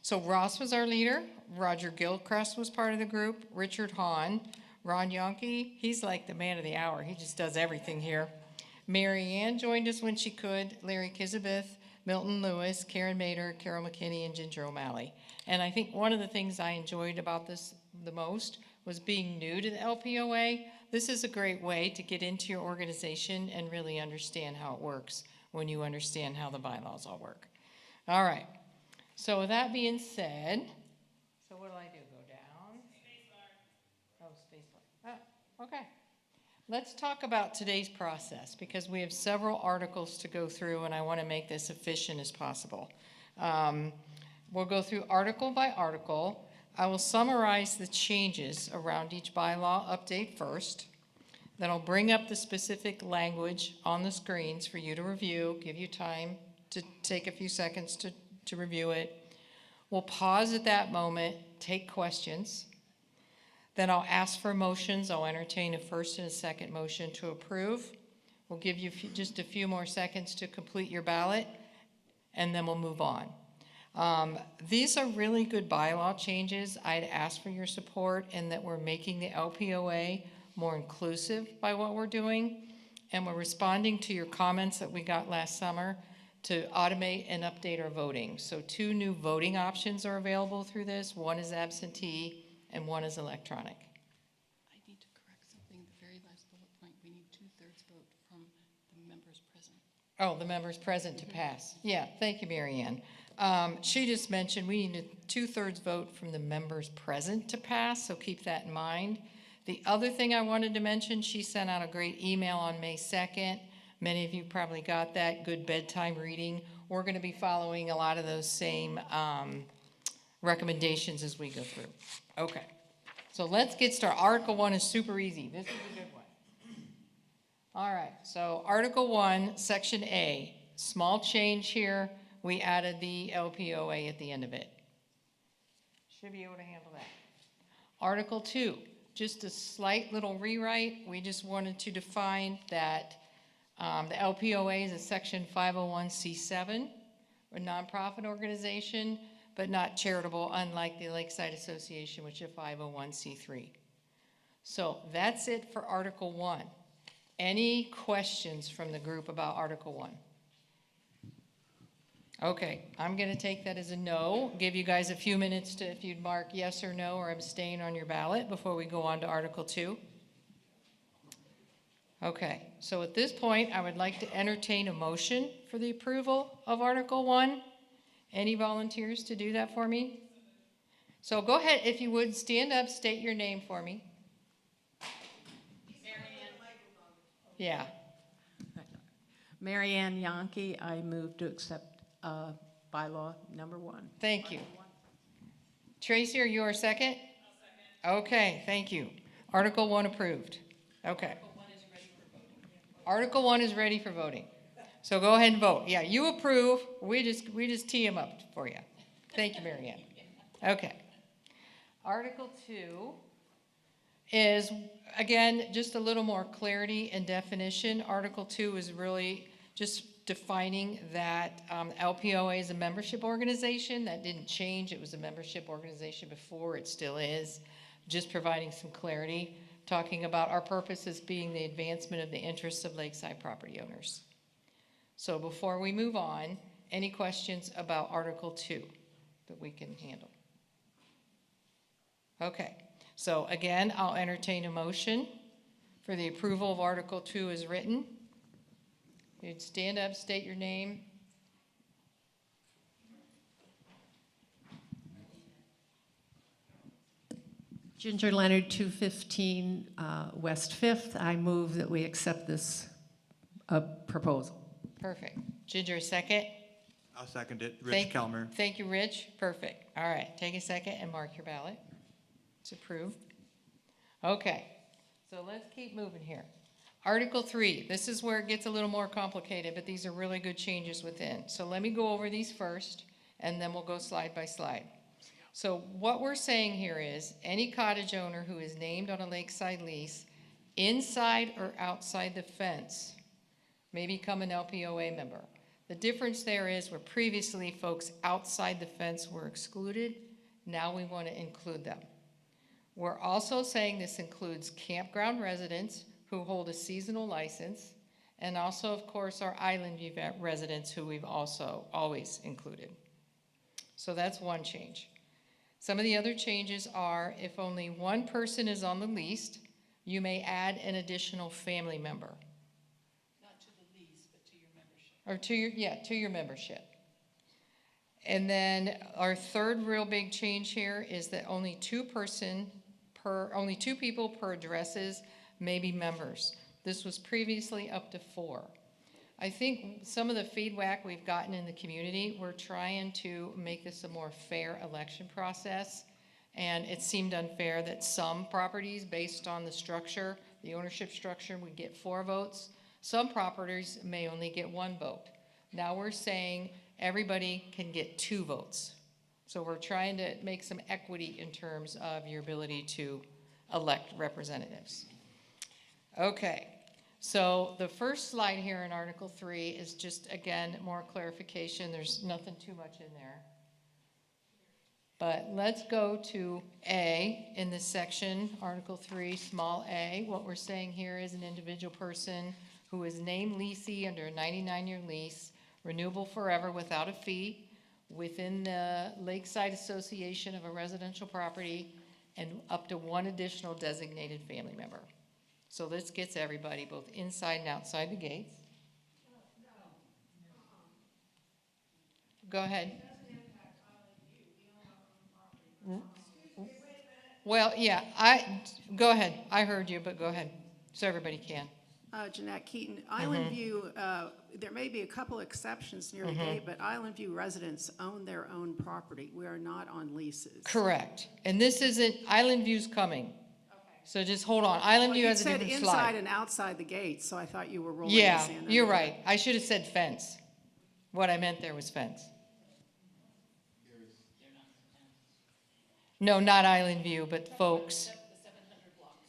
So Ross was our leader. Roger Gilchrist was part of the group. Richard Hahn. Ron Yonke, he's like the man of the hour. He just does everything here. Mary Ann joined us when she could. Larry Kizabeth, Milton Lewis, Karen Mader, Carol McKinney, and Ginger O'Malley. And I think one of the things I enjoyed about this the most was being new to the LPOA. This is a great way to get into your organization and really understand how it works when you understand how the bylaws all work. All right. So with that being said, so what do I do? Go down? Spacebar. Oh, spacebar. Oh, okay. Let's talk about today's process because we have several articles to go through and I want to make this efficient as possible. We'll go through article by article. I will summarize the changes around each bylaw update first. Then I'll bring up the specific language on the screens for you to review, give you time to take a few seconds to review it. We'll pause at that moment, take questions. Then I'll ask for motions. I'll entertain a first and a second motion to approve. We'll give you just a few more seconds to complete your ballot, and then we'll move on. These are really good bylaw changes. I'd ask for your support in that we're making the LPOA more inclusive by what we're doing, and we're responding to your comments that we got last summer to automate and update our voting. So 2 new voting options are available through this. One is absentee and one is electronic. I need to correct something. The very last bullet point, we need 2/3 vote from the members present. Oh, the members present to pass. Yeah, thank you, Mary Ann. She just mentioned we need a 2/3 vote from the members present to pass, so keep that in mind. The other thing I wanted to mention, she sent out a great email on May 2nd. Many of you probably got that, good bedtime reading. We're going to be following a lot of those same recommendations as we go through. Okay, so let's get started. Article 1 is super easy. This is a good one. All right, so Article 1, Section A, small change here. We added the LPOA at the end of it. Should be able to handle that. Article 2, just a slight little rewrite. We just wanted to define that the LPOA is a Section 501c7, a nonprofit organization, but not charitable, unlike the Lakeside Association, which is a 501c3. So that's it for Article 1. Any questions from the group about Article 1? Okay, I'm going to take that as a no. Give you guys a few minutes to, if you'd mark yes or no or abstain on your ballot before we go on to Article 2. Okay, so at this point, I would like to entertain a motion for the approval of Article 1. Any volunteers to do that for me? So go ahead, if you would, stand up, state your name for me. Yeah. Mary Ann Yonke, I move to accept bylaw number 1. Thank you. Tracy, are you our second? Okay, thank you. Article 1 approved. Okay. Article 1 is ready for voting. So go ahead and vote. Yeah, you approve. We just tee them up for you. Thank you, Mary Ann. Okay. Article 2 is, again, just a little more clarity and definition. Article 2 is really just defining that LPOA is a membership organization. That didn't change. It was a membership organization before. It still is. Just providing some clarity, talking about our purpose as being the advancement of the interests of Lakeside property owners. So before we move on, any questions about Article 2 that we can handle? Okay, so again, I'll entertain a motion for the approval of Article 2 as written. You'd stand up, state your name. Ginger Leonard, 215 West 5th. I move that we accept this proposal. Perfect. Ginger, a second? I'll second it. Rich Kelmer. Thank you, Rich. Perfect. All right, take a second and mark your ballot. It's approved. Okay, so let's keep moving here. Article 3, this is where it gets a little more complicated, but these are really good changes within. So let me go over these first, and then we'll go slide by slide. So what we're saying here is any cottage owner who is named on a lakeside lease inside or outside the fence may become an LPOA member. The difference there is where previously folks outside the fence were excluded, now we want to include them. We're also saying this includes campground residents who hold a seasonal license, and also, of course, our Island View residents who we've also always included. So that's one change. Some of the other changes are if only one person is on the lease, you may add an additional family member. Not to the lease, but to your membership. Or to your membership. And then our third real big change here is that only two people per addresses may be members. This was previously up to 4. I think some of the feedback we've gotten in the community, we're trying to make this a more fair election process. And it seemed unfair that some properties, based on the structure, the ownership structure, would get 4 votes. Some properties may only get 1 vote. Now we're saying everybody can get 2 votes. So we're trying to make some equity in terms of your ability to elect representatives. Okay, so the first slide here in Article 3 is just, again, more clarification. There's nothing too much in there. But let's go to A in this section, Article 3, small a. What we're saying here is an individual person who is named leasee under a 99-year lease, renewable forever without a fee, within the Lakeside Association of a residential property, and up to 1 additional designated family member. So this gets everybody both inside and outside the gates. Go ahead. Well, yeah, go ahead. I heard you, but go ahead, so everybody can. Jeanette Keaton, Island View, there may be a couple exceptions near the gate, but Island View residents own their own property. We are not on leases. Correct. And this isn't, Island View's coming. So just hold on. Island View has a different slide. You said inside and outside the gate, so I thought you were rolling Yeah, this in. you're right. I should have said fence. What I meant there was fence. No, not Island View, but folks.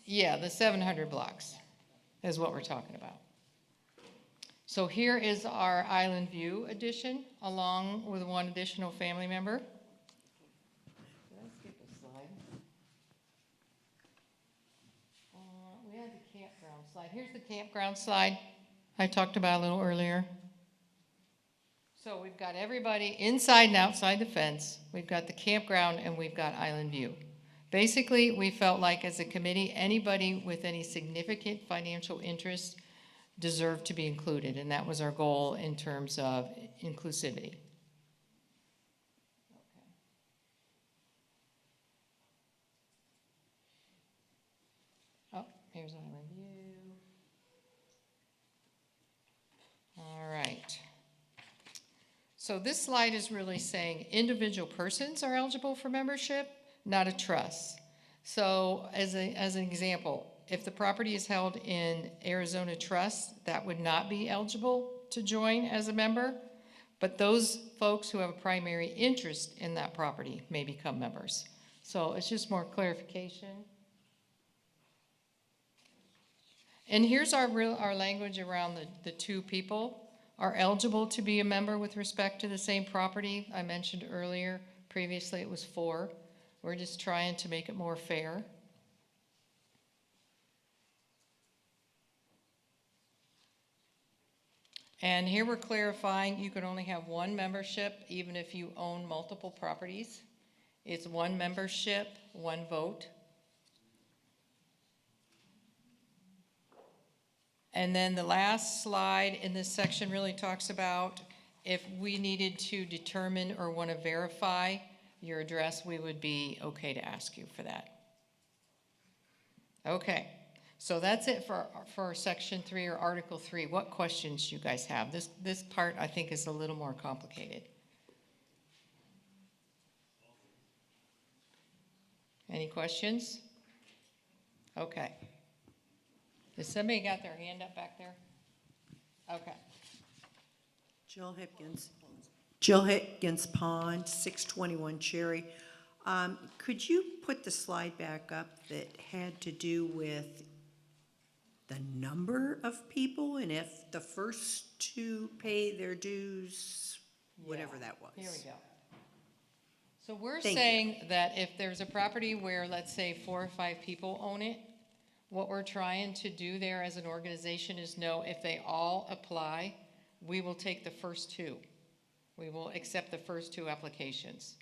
Yeah, the 700 blocks is what we're talking about. So here is our Island View addition, along with 1 additional family member. Did I skip a slide? We had the campground slide. Here's the campground slide I talked about a little earlier. So we've got everybody inside and outside the fence. We've got the campground, and we've got Island View. Basically, we felt like as a committee, anybody with any significant financial interest deserved to be included, and that was our goal in terms of inclusivity. Oh, here's Island View. All right. So this slide is really saying individual persons are eligible for membership, not a trust. So as an example, if the property is held in Arizona Trust, that would not be eligible to join as a member, but those folks who have a primary interest in that property may become members. So it's just more clarification. And here's our language around the two people are eligible to be a member with respect to the same property. I mentioned earlier, previously it was 4. We're just trying to make it more fair. And here we're clarifying you can only have one membership even if you own multiple properties. It's one membership, one vote. And then the last slide in this section really talks about if we needed to determine or want to verify your address, we would be okay to ask you for that. Okay, so that's it for section 3 or article 3. What questions you guys have? This part I think is a little more complicated. Any questions? Okay. Has somebody got their hand up back there? Okay. Jill Hipkins Pond, 621 Cherry. Could you put the slide back up that had to do with the number of people and if the first 2 pay their dues, whatever that was? Here we go. So we're Thank saying that if there's a property where, let's say, 4 or 5 people own it, what we're trying to do there as an organization is know if they all apply, we will take the first 2. We will accept the first 2 applications.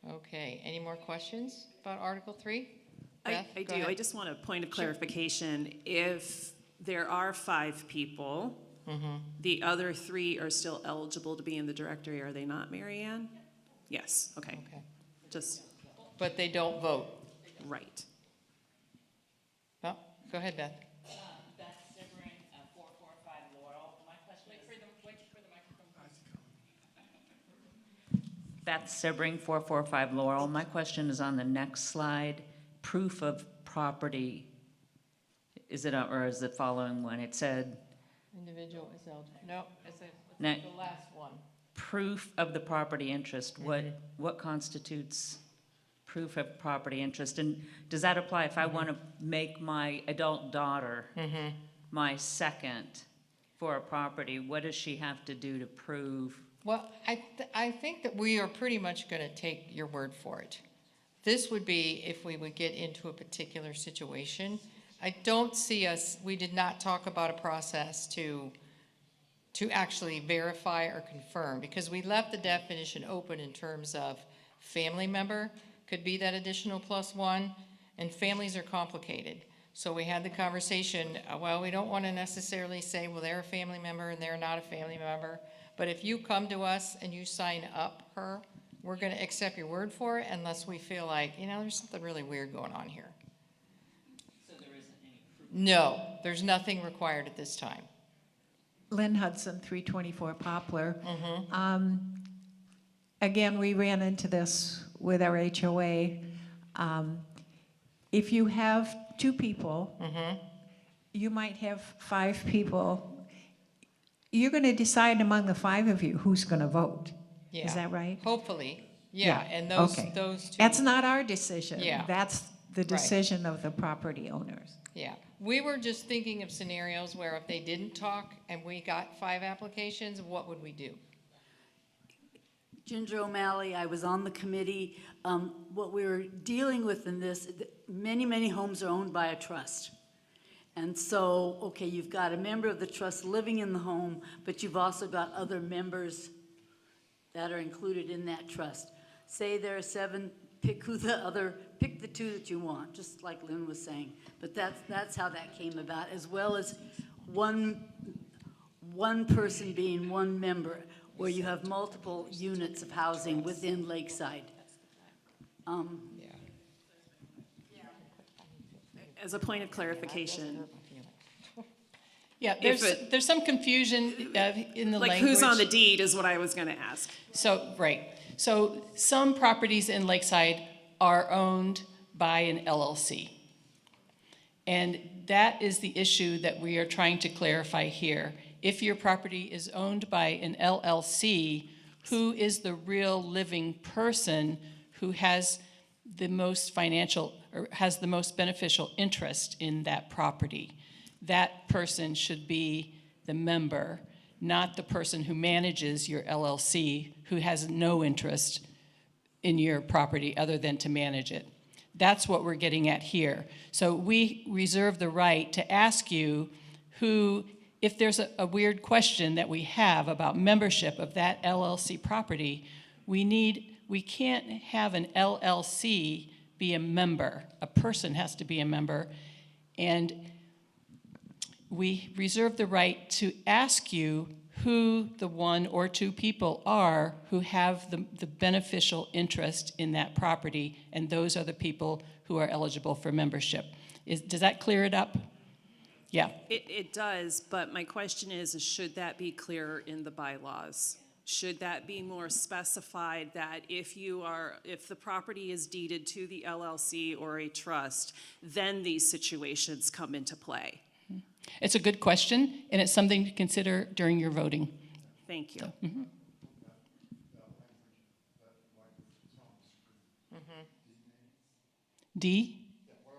Okay, any more questions about Article 3? Beth, I go do. ahead. I just want a point of clarification. If there are 5 people, the other 3 are still eligible to be in the directory, are they not, Mary Ann? Yes, okay. Just. But they don't vote. Right. Oh, go ahead, Beth. Beth Sibbering, 445 Laurel. My question is. Wait for the microphone. Beth Sibbering, 445 Laurel. My question is on the next slide. Proof of property. Is it, or is it following one? It said. Individual is eligible. No, it's No. the last one. Proof of the property interest. What constitutes proof of property interest? And does that apply if I want to make my adult daughter my second for a property? What does she have to do to prove? Well, I think that we are pretty much going to take your word for it. This would be if we would get into a particular situation. I don't see us, we did not talk about a process to actually verify or confirm, because we left the definition open in terms of family member could be that additional +1, and families are complicated. So we had the conversation, well, we don't want to necessarily say, well, they're a family member and they're not a family member, but if you come to us and you sign up her, we're going to accept your word for it unless we feel like, there's something really weird going on here. No, there's nothing required at this time. Lynn Hudson, 324 Poplar. Again, we ran into this with our HOA. If you have 2 people, you might have 5 people. You're going to decide among the 5 of you who's going to vote. Yeah. Is that right? Hopefully, yeah. And those 2. That's not our decision. Yeah. That's the decision of the property owners. Yeah, we were just thinking of scenarios where if they didn't talk and we got 5 applications, what would we do? Ginger O'Malley, I was on the committee. What we were dealing with in this, many homes are owned by a trust. And so, okay, you've got a member of the trust living in the home, but you've also got other members that are included in that trust. Say there are 7, pick the 2 that you want, just like Lynn was saying. But that's how that came about, as well as one person being one member, where you have multiple units of housing within Lakeside. As a point of clarification, Yeah, If there's some confusion in the like language. who's on the deed is what I was going to ask. So, right. So some properties in Lakeside are owned by an LLC. And that is the issue that we are trying to clarify here. If your property is owned by an LLC, who is the real living person who has the most financial or has the most beneficial interest in that property? That person should be the member, not the person who manages your LLC, who has no interest in your property other than to manage it. That's what we're getting at here. So we reserve the right to ask you who, if there's a weird question that we have about membership of that LLC property, we can't have an LLC be a member. A person has to be a member. And we reserve the right to ask you who the one or two people are who have the beneficial interest in that property, and those are the people who are eligible for membership. Does that clear it up? Yeah. It does, but my question is should that be clearer in the bylaws? Should that be more specified that if the property is deeded to the LLC or a trust, then these situations come into play? It's a good question, and it's something to consider during your voting. Thank you. So, D? All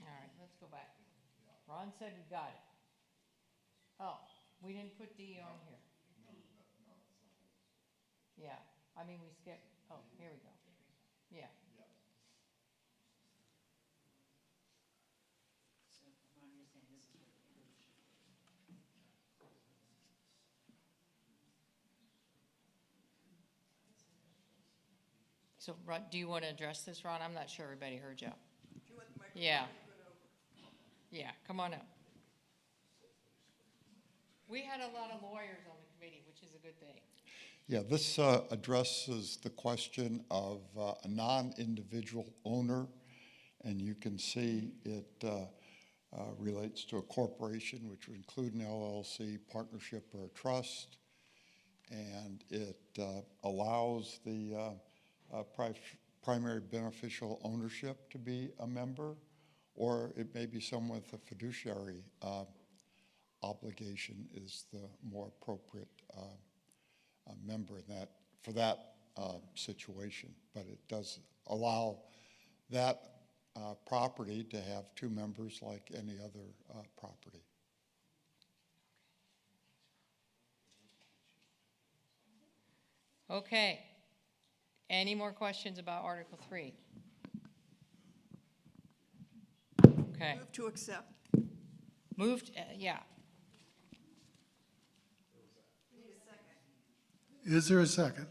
right, let's go back. Ron said we got it. Oh, we didn't put D on here. Yeah, I mean, we skipped, oh, here we go. Yeah. So, Ron, do you want to address this, Ron? I'm not sure everybody heard you. Yeah. Yeah, come on up. We had a lot of lawyers on the committee, which is a good thing. Yeah, this addresses the question of a non-individual owner, and you can see it relates to a corporation, which would include an LLC, partnership, or a trust, and it allows the primary beneficial ownership to be a member, or it may be someone with a fiduciary obligation is the more appropriate member in that for that situation. But it does allow that property to have two members like any other property. Okay. Any more questions about Article 3? Okay. Move to accept. Moved, yeah. Is there a second?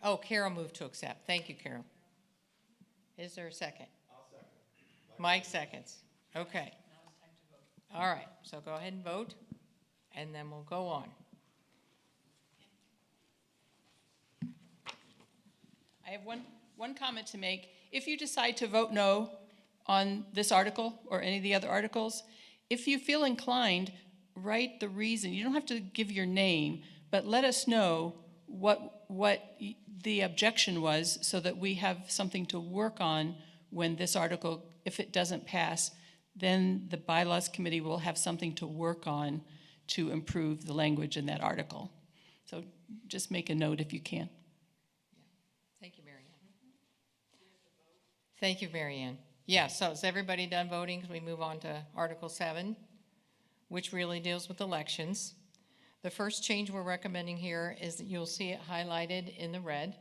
Oh, Carol moved to accept. Thank you, Carol. Is there a second? I'll second. Mike seconds. Okay. All right, so go ahead and vote, and then we'll go on. I have one comment to make. If you decide to vote no on this article or any of the other articles, if you feel inclined, write the reason. You don't have to give your name, but let us know what the objection was so that we have something to work on when this article, if it doesn't pass, then the bylaws committee will have something to work on to improve the language in that article. So just make a note if you can. Thank you, Mary Ann. Thank you, Mary Ann. Yeah, so is everybody done voting? We move on to Article 7, which really deals with elections. The first change we're recommending here is that you'll see it highlighted in the red.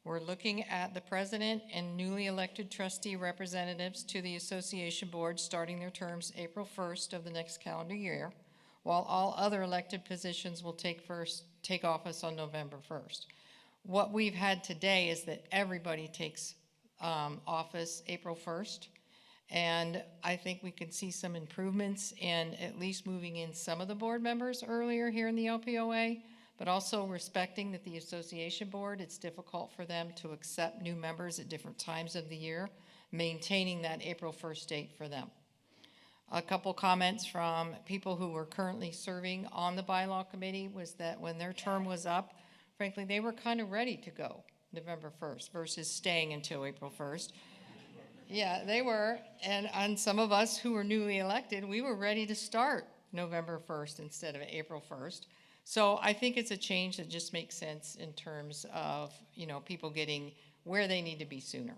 We're looking at the president and newly elected trustee representatives to the association board starting their terms April 1st of the next calendar year, while all other elected positions will take office on November 1st. What we've had today is that everybody takes office April 1st, and I think we can see some improvements in at least moving in some of the board members earlier here in the LPOA, but also respecting that the association board, it's difficult for them to accept new members at different times of the year, maintaining that April 1st date for them. A couple comments from people who were currently serving on the bylaw committee was that when their term was up, frankly, they were kind of ready to go November 1st versus staying until April 1st. Yeah, they were. And some of us who were newly elected, we were ready to start November 1st instead of April 1st. So I think it's a change that just makes sense in terms of, you know, people getting where they need to be sooner.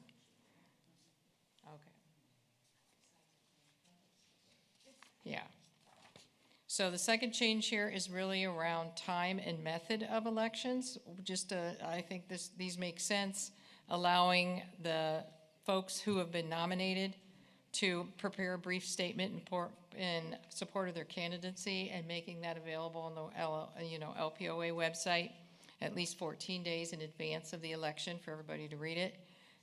Okay. Yeah. So the second change here is really around time and method of elections. I think these make sense, allowing the folks who have been nominated to prepare a brief statement in support of their candidacy and making that available on the LPOA website at least 14 days in advance of the election for everybody to read it.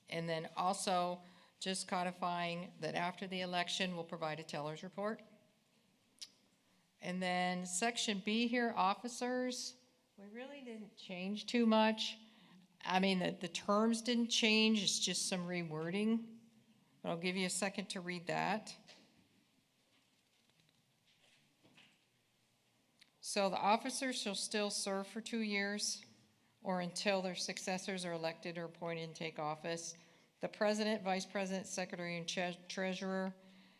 And then also just codifying that after the election, we'll provide a teller's report. And then section B here, officers, we really didn't change too much. I mean, the terms didn't change, it's just some rewording. But I'll give you a second to read that. So the officers shall still serve for 2 years or until their successors are elected or appointed and take office. The president, vice president, secretary, and treasurer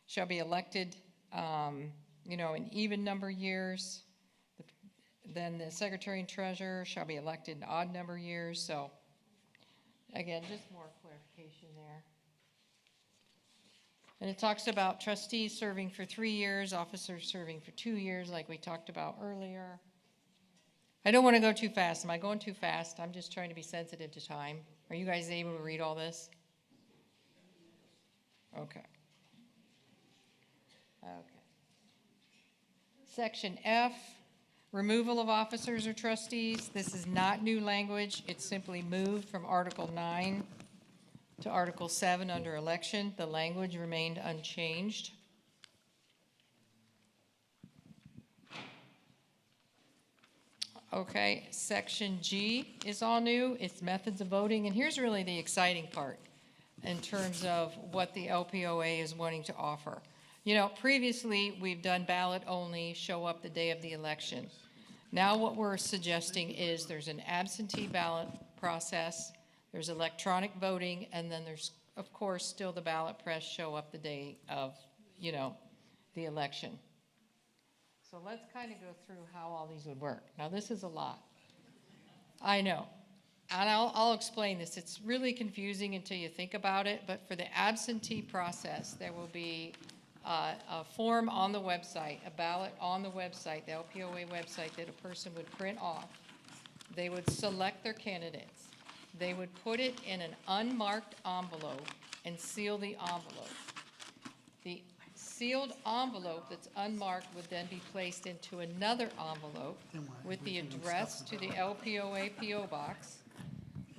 shall be elected in even number years. Then the secretary and treasurer shall be elected in odd number years. So again, just more clarification there. And it talks about trustees serving for 3 years, officers serving for 2 years, like we talked about earlier. I don't want to go too fast. Am I going too fast? I'm just trying to be sensitive to time. Are you guys able to read all this? Okay. Okay. Section F, removal of officers or trustees. This is not new language. It's simply moved from Article 9 to Article 7 under election. The language remained unchanged. Okay, Section G is all new. It's methods of voting. And here's really the exciting part in terms of what the LPOA is wanting to offer. You know, previously we've done ballot only, show up the day of the election. Now what we're suggesting is there's an absentee ballot process, there's electronic voting, and then there's, of course, still the ballot press, show up the day of, the election. So let's kind of go through how all these would work. Now this is a lot. I know. And I'll explain this. It's really confusing until you think about it, but for the absentee process, there will be a form on the website, a ballot on the website, the LPOA website, that a person would print off. They would select their candidates. They would put it in an unmarked envelope and seal the envelope. The sealed envelope that's unmarked would then be placed into another envelope with the address to the LPOA PO box.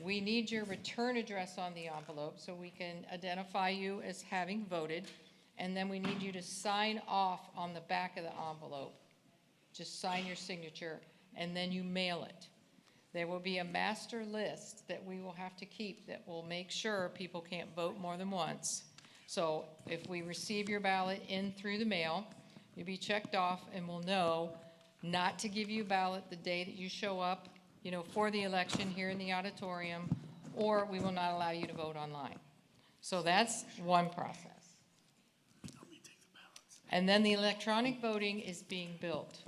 We need your return address on the envelope so we can identify you as having voted. And then we need you to sign off on the back of the envelope. Just sign your signature, and then you mail it. There will be a master list that we will have to keep that will make sure people can't vote more than once. So if we receive your ballot in through the mail, you'll be checked off, and we'll know not to give you a ballot the day that you show up, for the election here in the auditorium, or we will not allow you to vote online. So that's one process. And then the electronic voting is being built.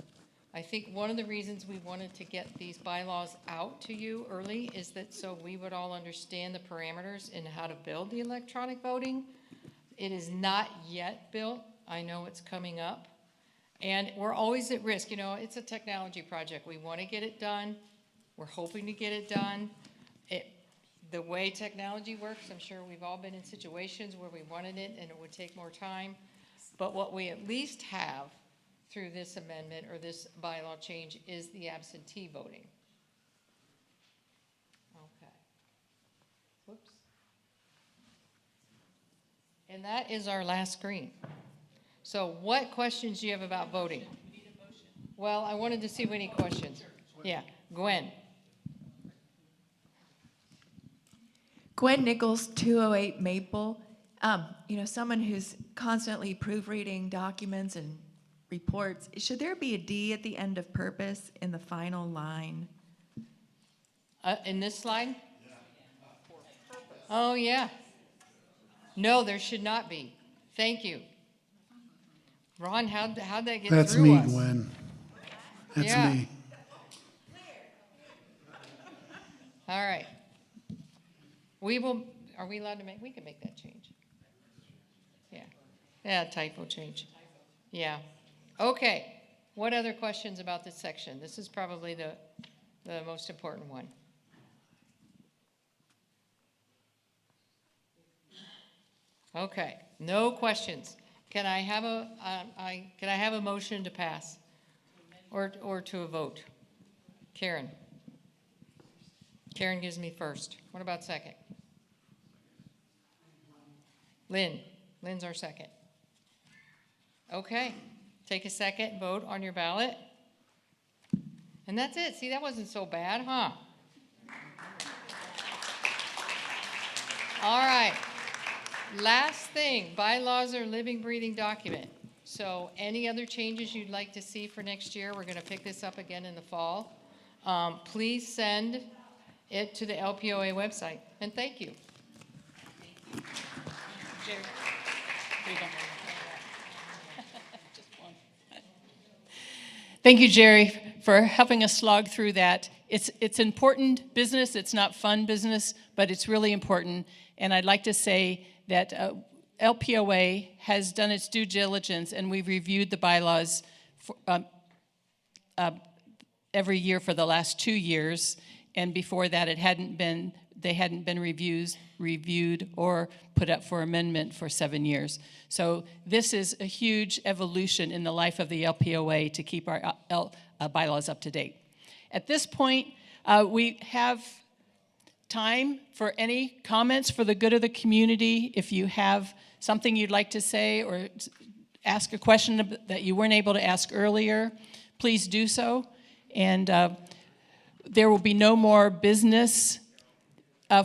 I think one of the reasons we wanted to get these bylaws out to you early is that so we would all understand the parameters and how to build the electronic voting. It is not yet built. I know it's coming up. And we're always at risk. It's a technology project. We want to get it done. We're hoping to get it done. The way technology works, I'm sure we've all been in situations where we wanted it and it would take more time. But what we at least have through this amendment or this bylaw change is the absentee voting. Okay. Whoops. And that is our last screen. So what questions do you have about voting? Well, I wanted to see if any questions. Yeah. Gwen? Gwen Nichols, 208 Maple. Someone who's constantly proofreading documents and reports. Should there be a D at the end of purpose in the final line? In this slide? Oh, yeah. No, there should not be. Thank you. Ron, how'd that get through us? That's me, Gwen. That's Yeah. me. All right. Are we allowed to we can make that change. Yeah. Yeah, typo change. Yeah. Okay. What other questions about this section? This is probably the most important one. Okay. No questions. Can I have a motion to pass or to a vote? Karen. Karen gives me first. What about second? Lynn. Lynn's our second. Okay. Take a second, vote on your ballot. And that's it. See, that wasn't so bad, huh? All right. Last thing, bylaws are living, breathing document. So any other changes you'd like to see for next year, we're going to pick this up again in the fall. Please send it to the LPOA website. And thank you. Jerry, here you go. Just one. Thank you, Jerry, for helping us slog through that. It's important business. It's not fun business, but it's really important. And I'd like to say that LPOA has done its due diligence, and we've reviewed the bylaws for, every year for the last 2 years. And before that, they hadn't been reviewed or put up for amendment for 7 years. So this is a huge evolution in the life of the LPOA to keep our bylaws up to date. At this point, we have time for any comments for the good of the community. If you have something you'd like to say or ask a question that you weren't able to ask earlier, please do so. And there will be no more business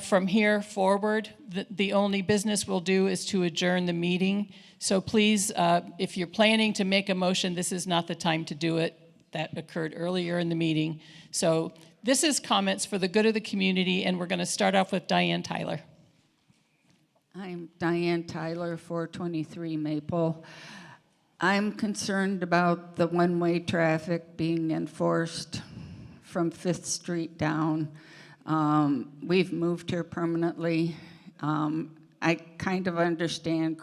from here forward. The only business we'll do is to adjourn the meeting. So please, if you're planning to make a motion, this is not the time to do it. That occurred earlier in the meeting. So this is comments for the good of the community, and we're going to start off with Diane Tyler. I'm Diane Tyler, 423 Maple. I'm concerned about the one-way traffic being enforced from 5th Street down. We've moved here permanently. I kind of understand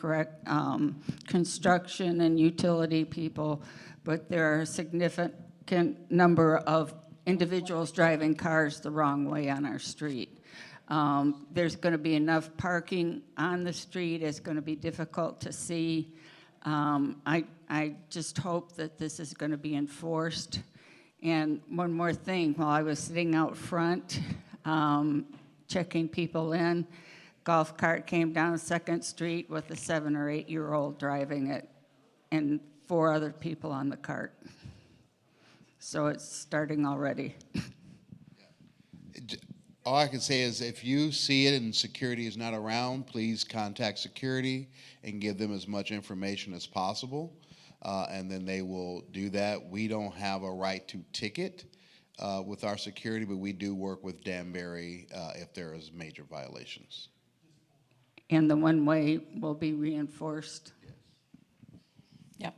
construction and utility people, but there are a significant number of individuals driving cars the wrong way on our street. There's going to be enough parking on the street. It's going to be difficult to see. I just hope that this is going to be enforced. And one more thing, while I was sitting out front checking people in, golf cart came down 2nd Street with a 7 or 8 year old driving it and 4 other people on the cart. So it's starting already. All I can say is if you see it and security is not around, please contact security and give them as much information as possible. And then they will do that. We don't have a right to ticket with our security, but we do work with Danbury if there is major violations. And the one-way will be reinforced. Yeah.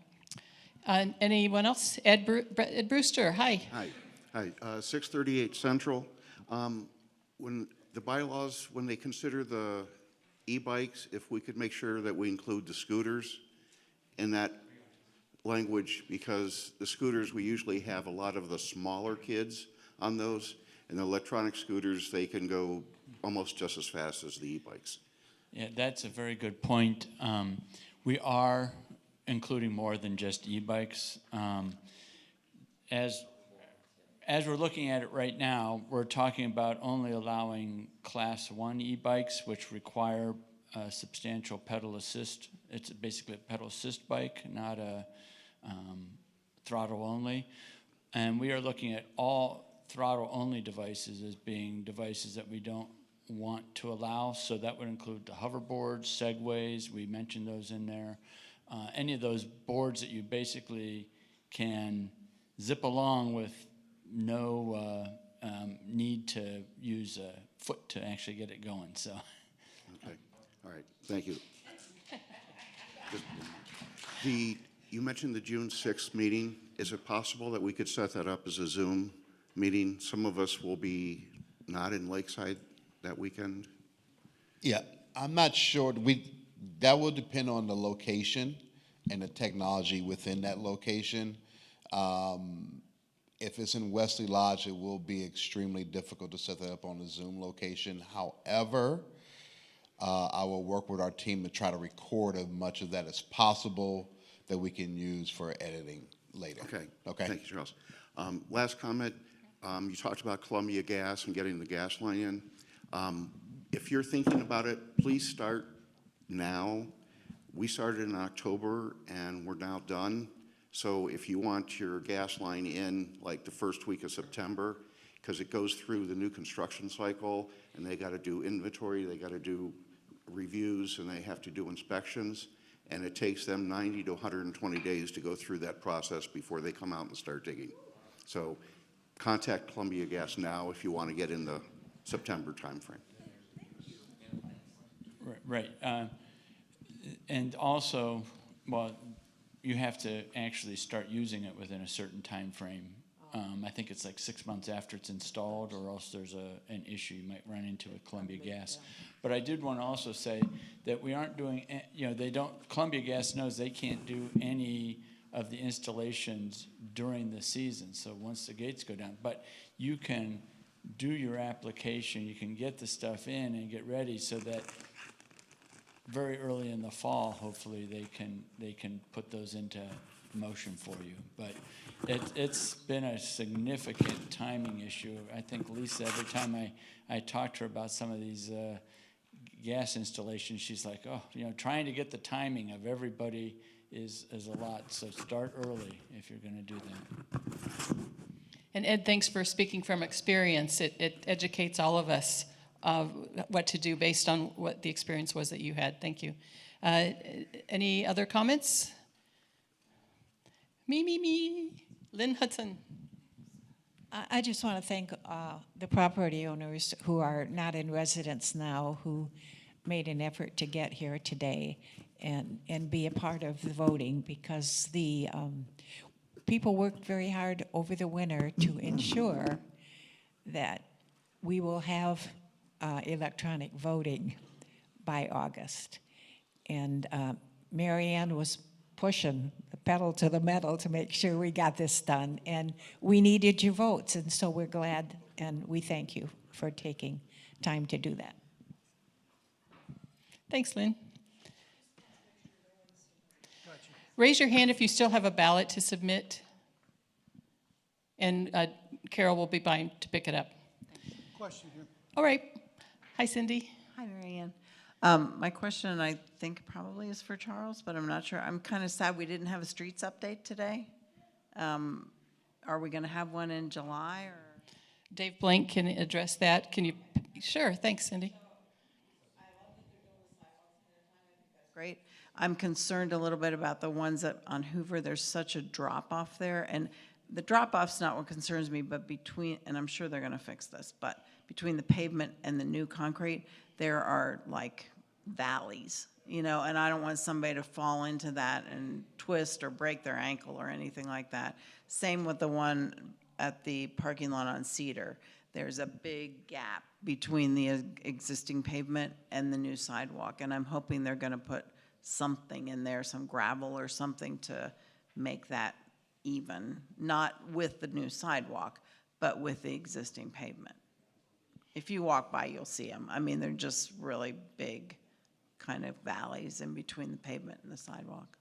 Anyone else? Ed Brewster, hi. Hi, 638 Central. When the bylaws, when they consider the e-bikes, if we could make sure that we include the scooters in that language, because the scooters, we usually have a lot of the smaller kids on those, and the electronic scooters, they can go almost just as fast as the e-bikes. Yeah, that's a very good point. We are including more than just e-bikes. As we're looking at it right now, we're talking about only allowing Class 1 e-bikes, which require a substantial pedal assist. It's basically a pedal assist bike, not a throttle only. And we are looking at all throttle-only devices as being devices that we don't want to allow. So that would include the hoverboards, segways, we mentioned those in there. Any of those boards that you basically can zip along with no need to use a foot to actually get it going, so. Okay, all right, thank you. You mentioned the June 6th meeting. Is it possible that we could set that up as a Zoom meeting? Some of us will be not in Lakeside that weekend. Yeah, I'm not sure. That will depend on the location and the technology within that location. If it's in Wesley Lodge, it will be extremely difficult to set that up on a Zoom location. However, I will work with our team to try to record as much of that as possible that we can use for editing later. Okay. Okay. Thank you, Charles. Last comment. You talked about Columbia Gas and getting the gas line in. If you're thinking about it, please start now. We started in October and we're now done. So if you want your gas line in like the first week of September, because it goes through the new construction cycle and they got to do inventory, they got to do reviews, and they have to do inspections. And it takes them 90 to 120 days to go through that process before they come out and start digging. So contact Columbia Gas now if you want to get in the September timeframe. Right. And also, well, you have to actually start using it within a certain time frame. I think it's like 6 months after it's installed, or else there's an issue you might run into with Columbia Gas. But I did want to also say that we aren't doing, Columbia Gas knows they can't do any of the installations during the season, so once the gates go down. But you can do your application, you can get the stuff in and get ready so that very early in the fall, hopefully, they can put those into motion for you. But it's been a significant timing issue. I think Lisa, every time I talk to her about some of these gas installations, she's like, oh, trying to get the timing of everybody is a lot. So start early if you're going to do that. And Ed, thanks for speaking from experience. It educates all of us what to do based on what the experience was that you had. Thank you. Any other comments? Me. Lynn Hudson. I just want to thank the property owners who are not in residence now, who made an effort to get here today and be a part of the voting, because the people worked very hard over the winter to ensure that we will have electronic voting by August. And Marianne was pushing the pedal to the metal to make sure we got this done. And we needed your votes, and so we're glad, and we thank you for taking time to do that. Thanks, Lynn. Raise your hand if you still have a ballot to submit, and Carol will be by to pick it up. Question here. All right. Hi, Cindy. Hi, Marianne. My question, I think, probably is for Charles, but I'm not sure. I'm kind of sad we didn't have a streets update today. Are we going to have one in July? Or? Dave Blank can address that. Can you? Sure. Thanks, Cindy. Great. I'm concerned a little bit about the ones that on Hoover. There's such a drop-off there, and the drop-off's not what concerns me, but between, and I'm sure they're going to fix this, but between the pavement and the new concrete, there are like valleys, and I don't want somebody to fall into that and twist or break their ankle or anything like that. Same with the one at the parking lot on Cedar. There's a big gap between the existing pavement and the new sidewalk, and I'm hoping they're going to put something in there, some gravel or something to make that even, not with the new sidewalk, but with the existing pavement. If you walk by, you'll see them. I mean, they're just really big kind of valleys in between the pavement and the sidewalk.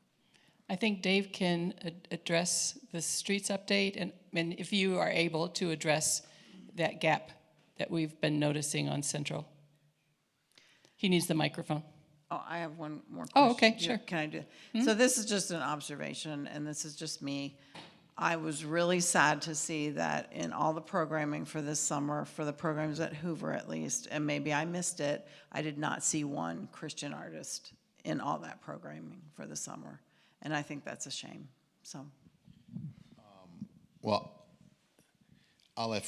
I think Dave can address the streets update, and if you are able to address that gap that we've been noticing on Central. He needs the microphone. Oh, I have one more question. Oh, okay, sure. Can I do? So this is just an observation, and this is just me. I was really sad to see that in all the programming for this summer, for the programs at Hoover at least, and maybe I missed it, I did not see one Christian artist in all that programming for the summer. And I think that's a shame, so. Well, I'll let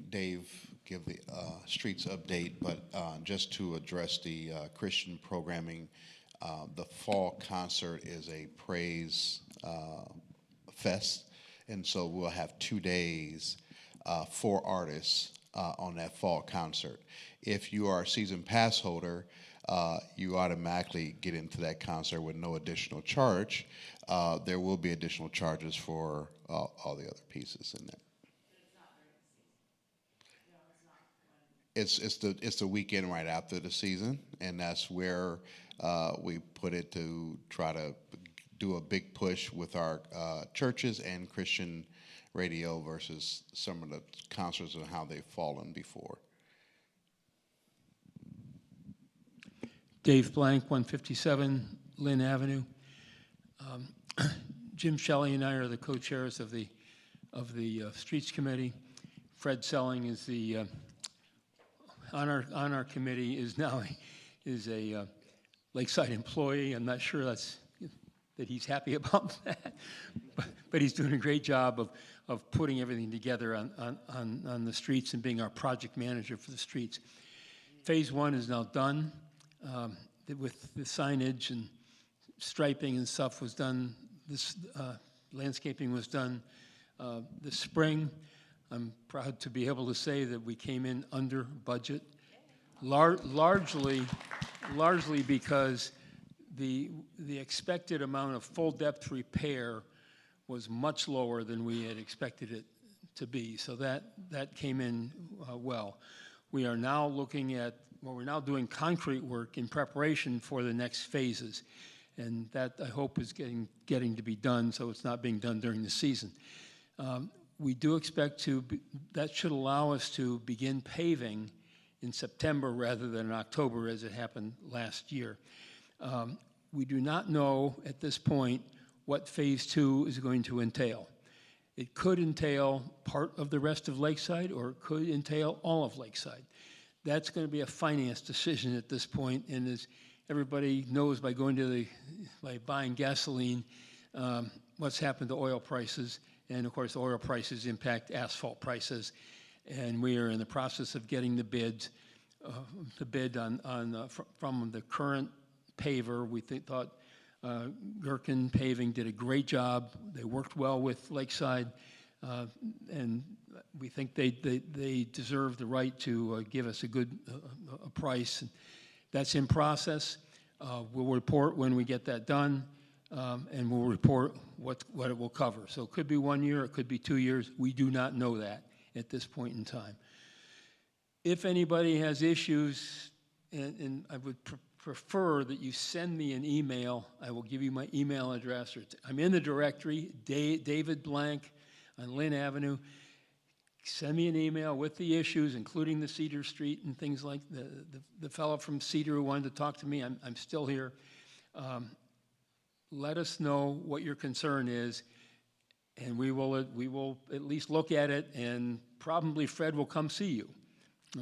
Dave give the streets update, but just to address the Christian programming, the fall concert is a praise fest, and so we'll have 2 days for artists on that fall concert. If you are a season pass holder, you automatically get into that concert with no additional charge. There will be additional charges for all the other pieces in that. It's the weekend right after the season, and that's where we put it to try to do a big push with our churches and Christian radio versus some of the concerts and how they've fallen before. Dave Blank, 157 Lynn Avenue. Jim Shelley and I are the co-chairs of the Streets Committee. Fred Selling is the on our committee is now a Lakeside employee. I'm not sure that he's happy about that, but he's doing a great job of putting everything together on the streets and being our project manager for the streets. Phase 1 is now done. With the signage and striping and stuff was done. This landscaping was done this spring. I'm proud to be able to say that we came in under budget, largely because the expected amount of full depth repair was much lower than we had expected it to be. So that came in well. We are now looking at, we're now doing concrete work in preparation for the next phases. And that, I hope, is getting to be done, so it's not being done during the season. We do expect that should allow us to begin paving in September rather than in October as it happened last year. We do not know at this point what phase 2 is going to entail. It could entail part of the rest of Lakeside, or it could entail all of Lakeside. That's going to be a finance decision at this point, and as everybody knows by buying gasoline, what's happened to oil prices, and of course oil prices impact asphalt prices, and we are in the process of getting the bid from the current paver. We thought Gherkin Paving did a great job. They worked well with Lakeside, and we think they deserve the right to give us a good price. That's in process. We'll report when we get that done, and we'll report what it will cover. So it could be 1 year, it could be 2 years. We do not know that at this point in time. If anybody has issues, and I would prefer that you send me an email. I will give you my email address. I'm in the directory, David Blank on Lynn Avenue. Send me an email with the issues, including the Cedar Street and things like the fellow from Cedar who wanted to talk to me. I'm still here. Let us know what your concern is, and we will at least look at it, and probably Fred will come see you,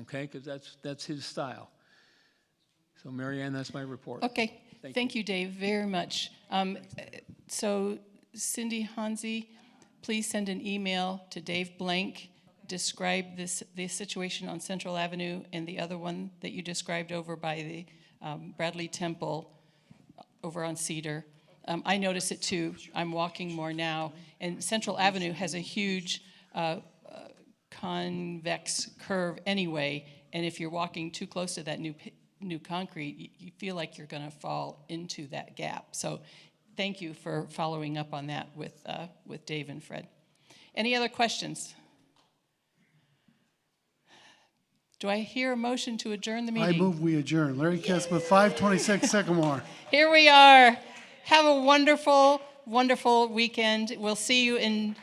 okay? Because that's his style. So, Mary Ann, that's my report. Okay, thank you, Dave, very much. So, Cindy Hansi, please send an email to Dave Blank. Describe the situation on Central Avenue and the other one that you described over by the Bradley Temple over on Cedar. I notice it too. I'm walking more now, and Central Avenue has a huge convex curve anyway, and if you're walking too close to that new concrete, you feel like you're going to fall into that gap. So thank you for following up on that with Dave and Fred. Any other questions? Do I hear a motion to adjourn the meeting? I move we adjourn. Larry Kesman, 526 Sycamore. Here we are. Have a wonderful, wonderful weekend. We'll see you in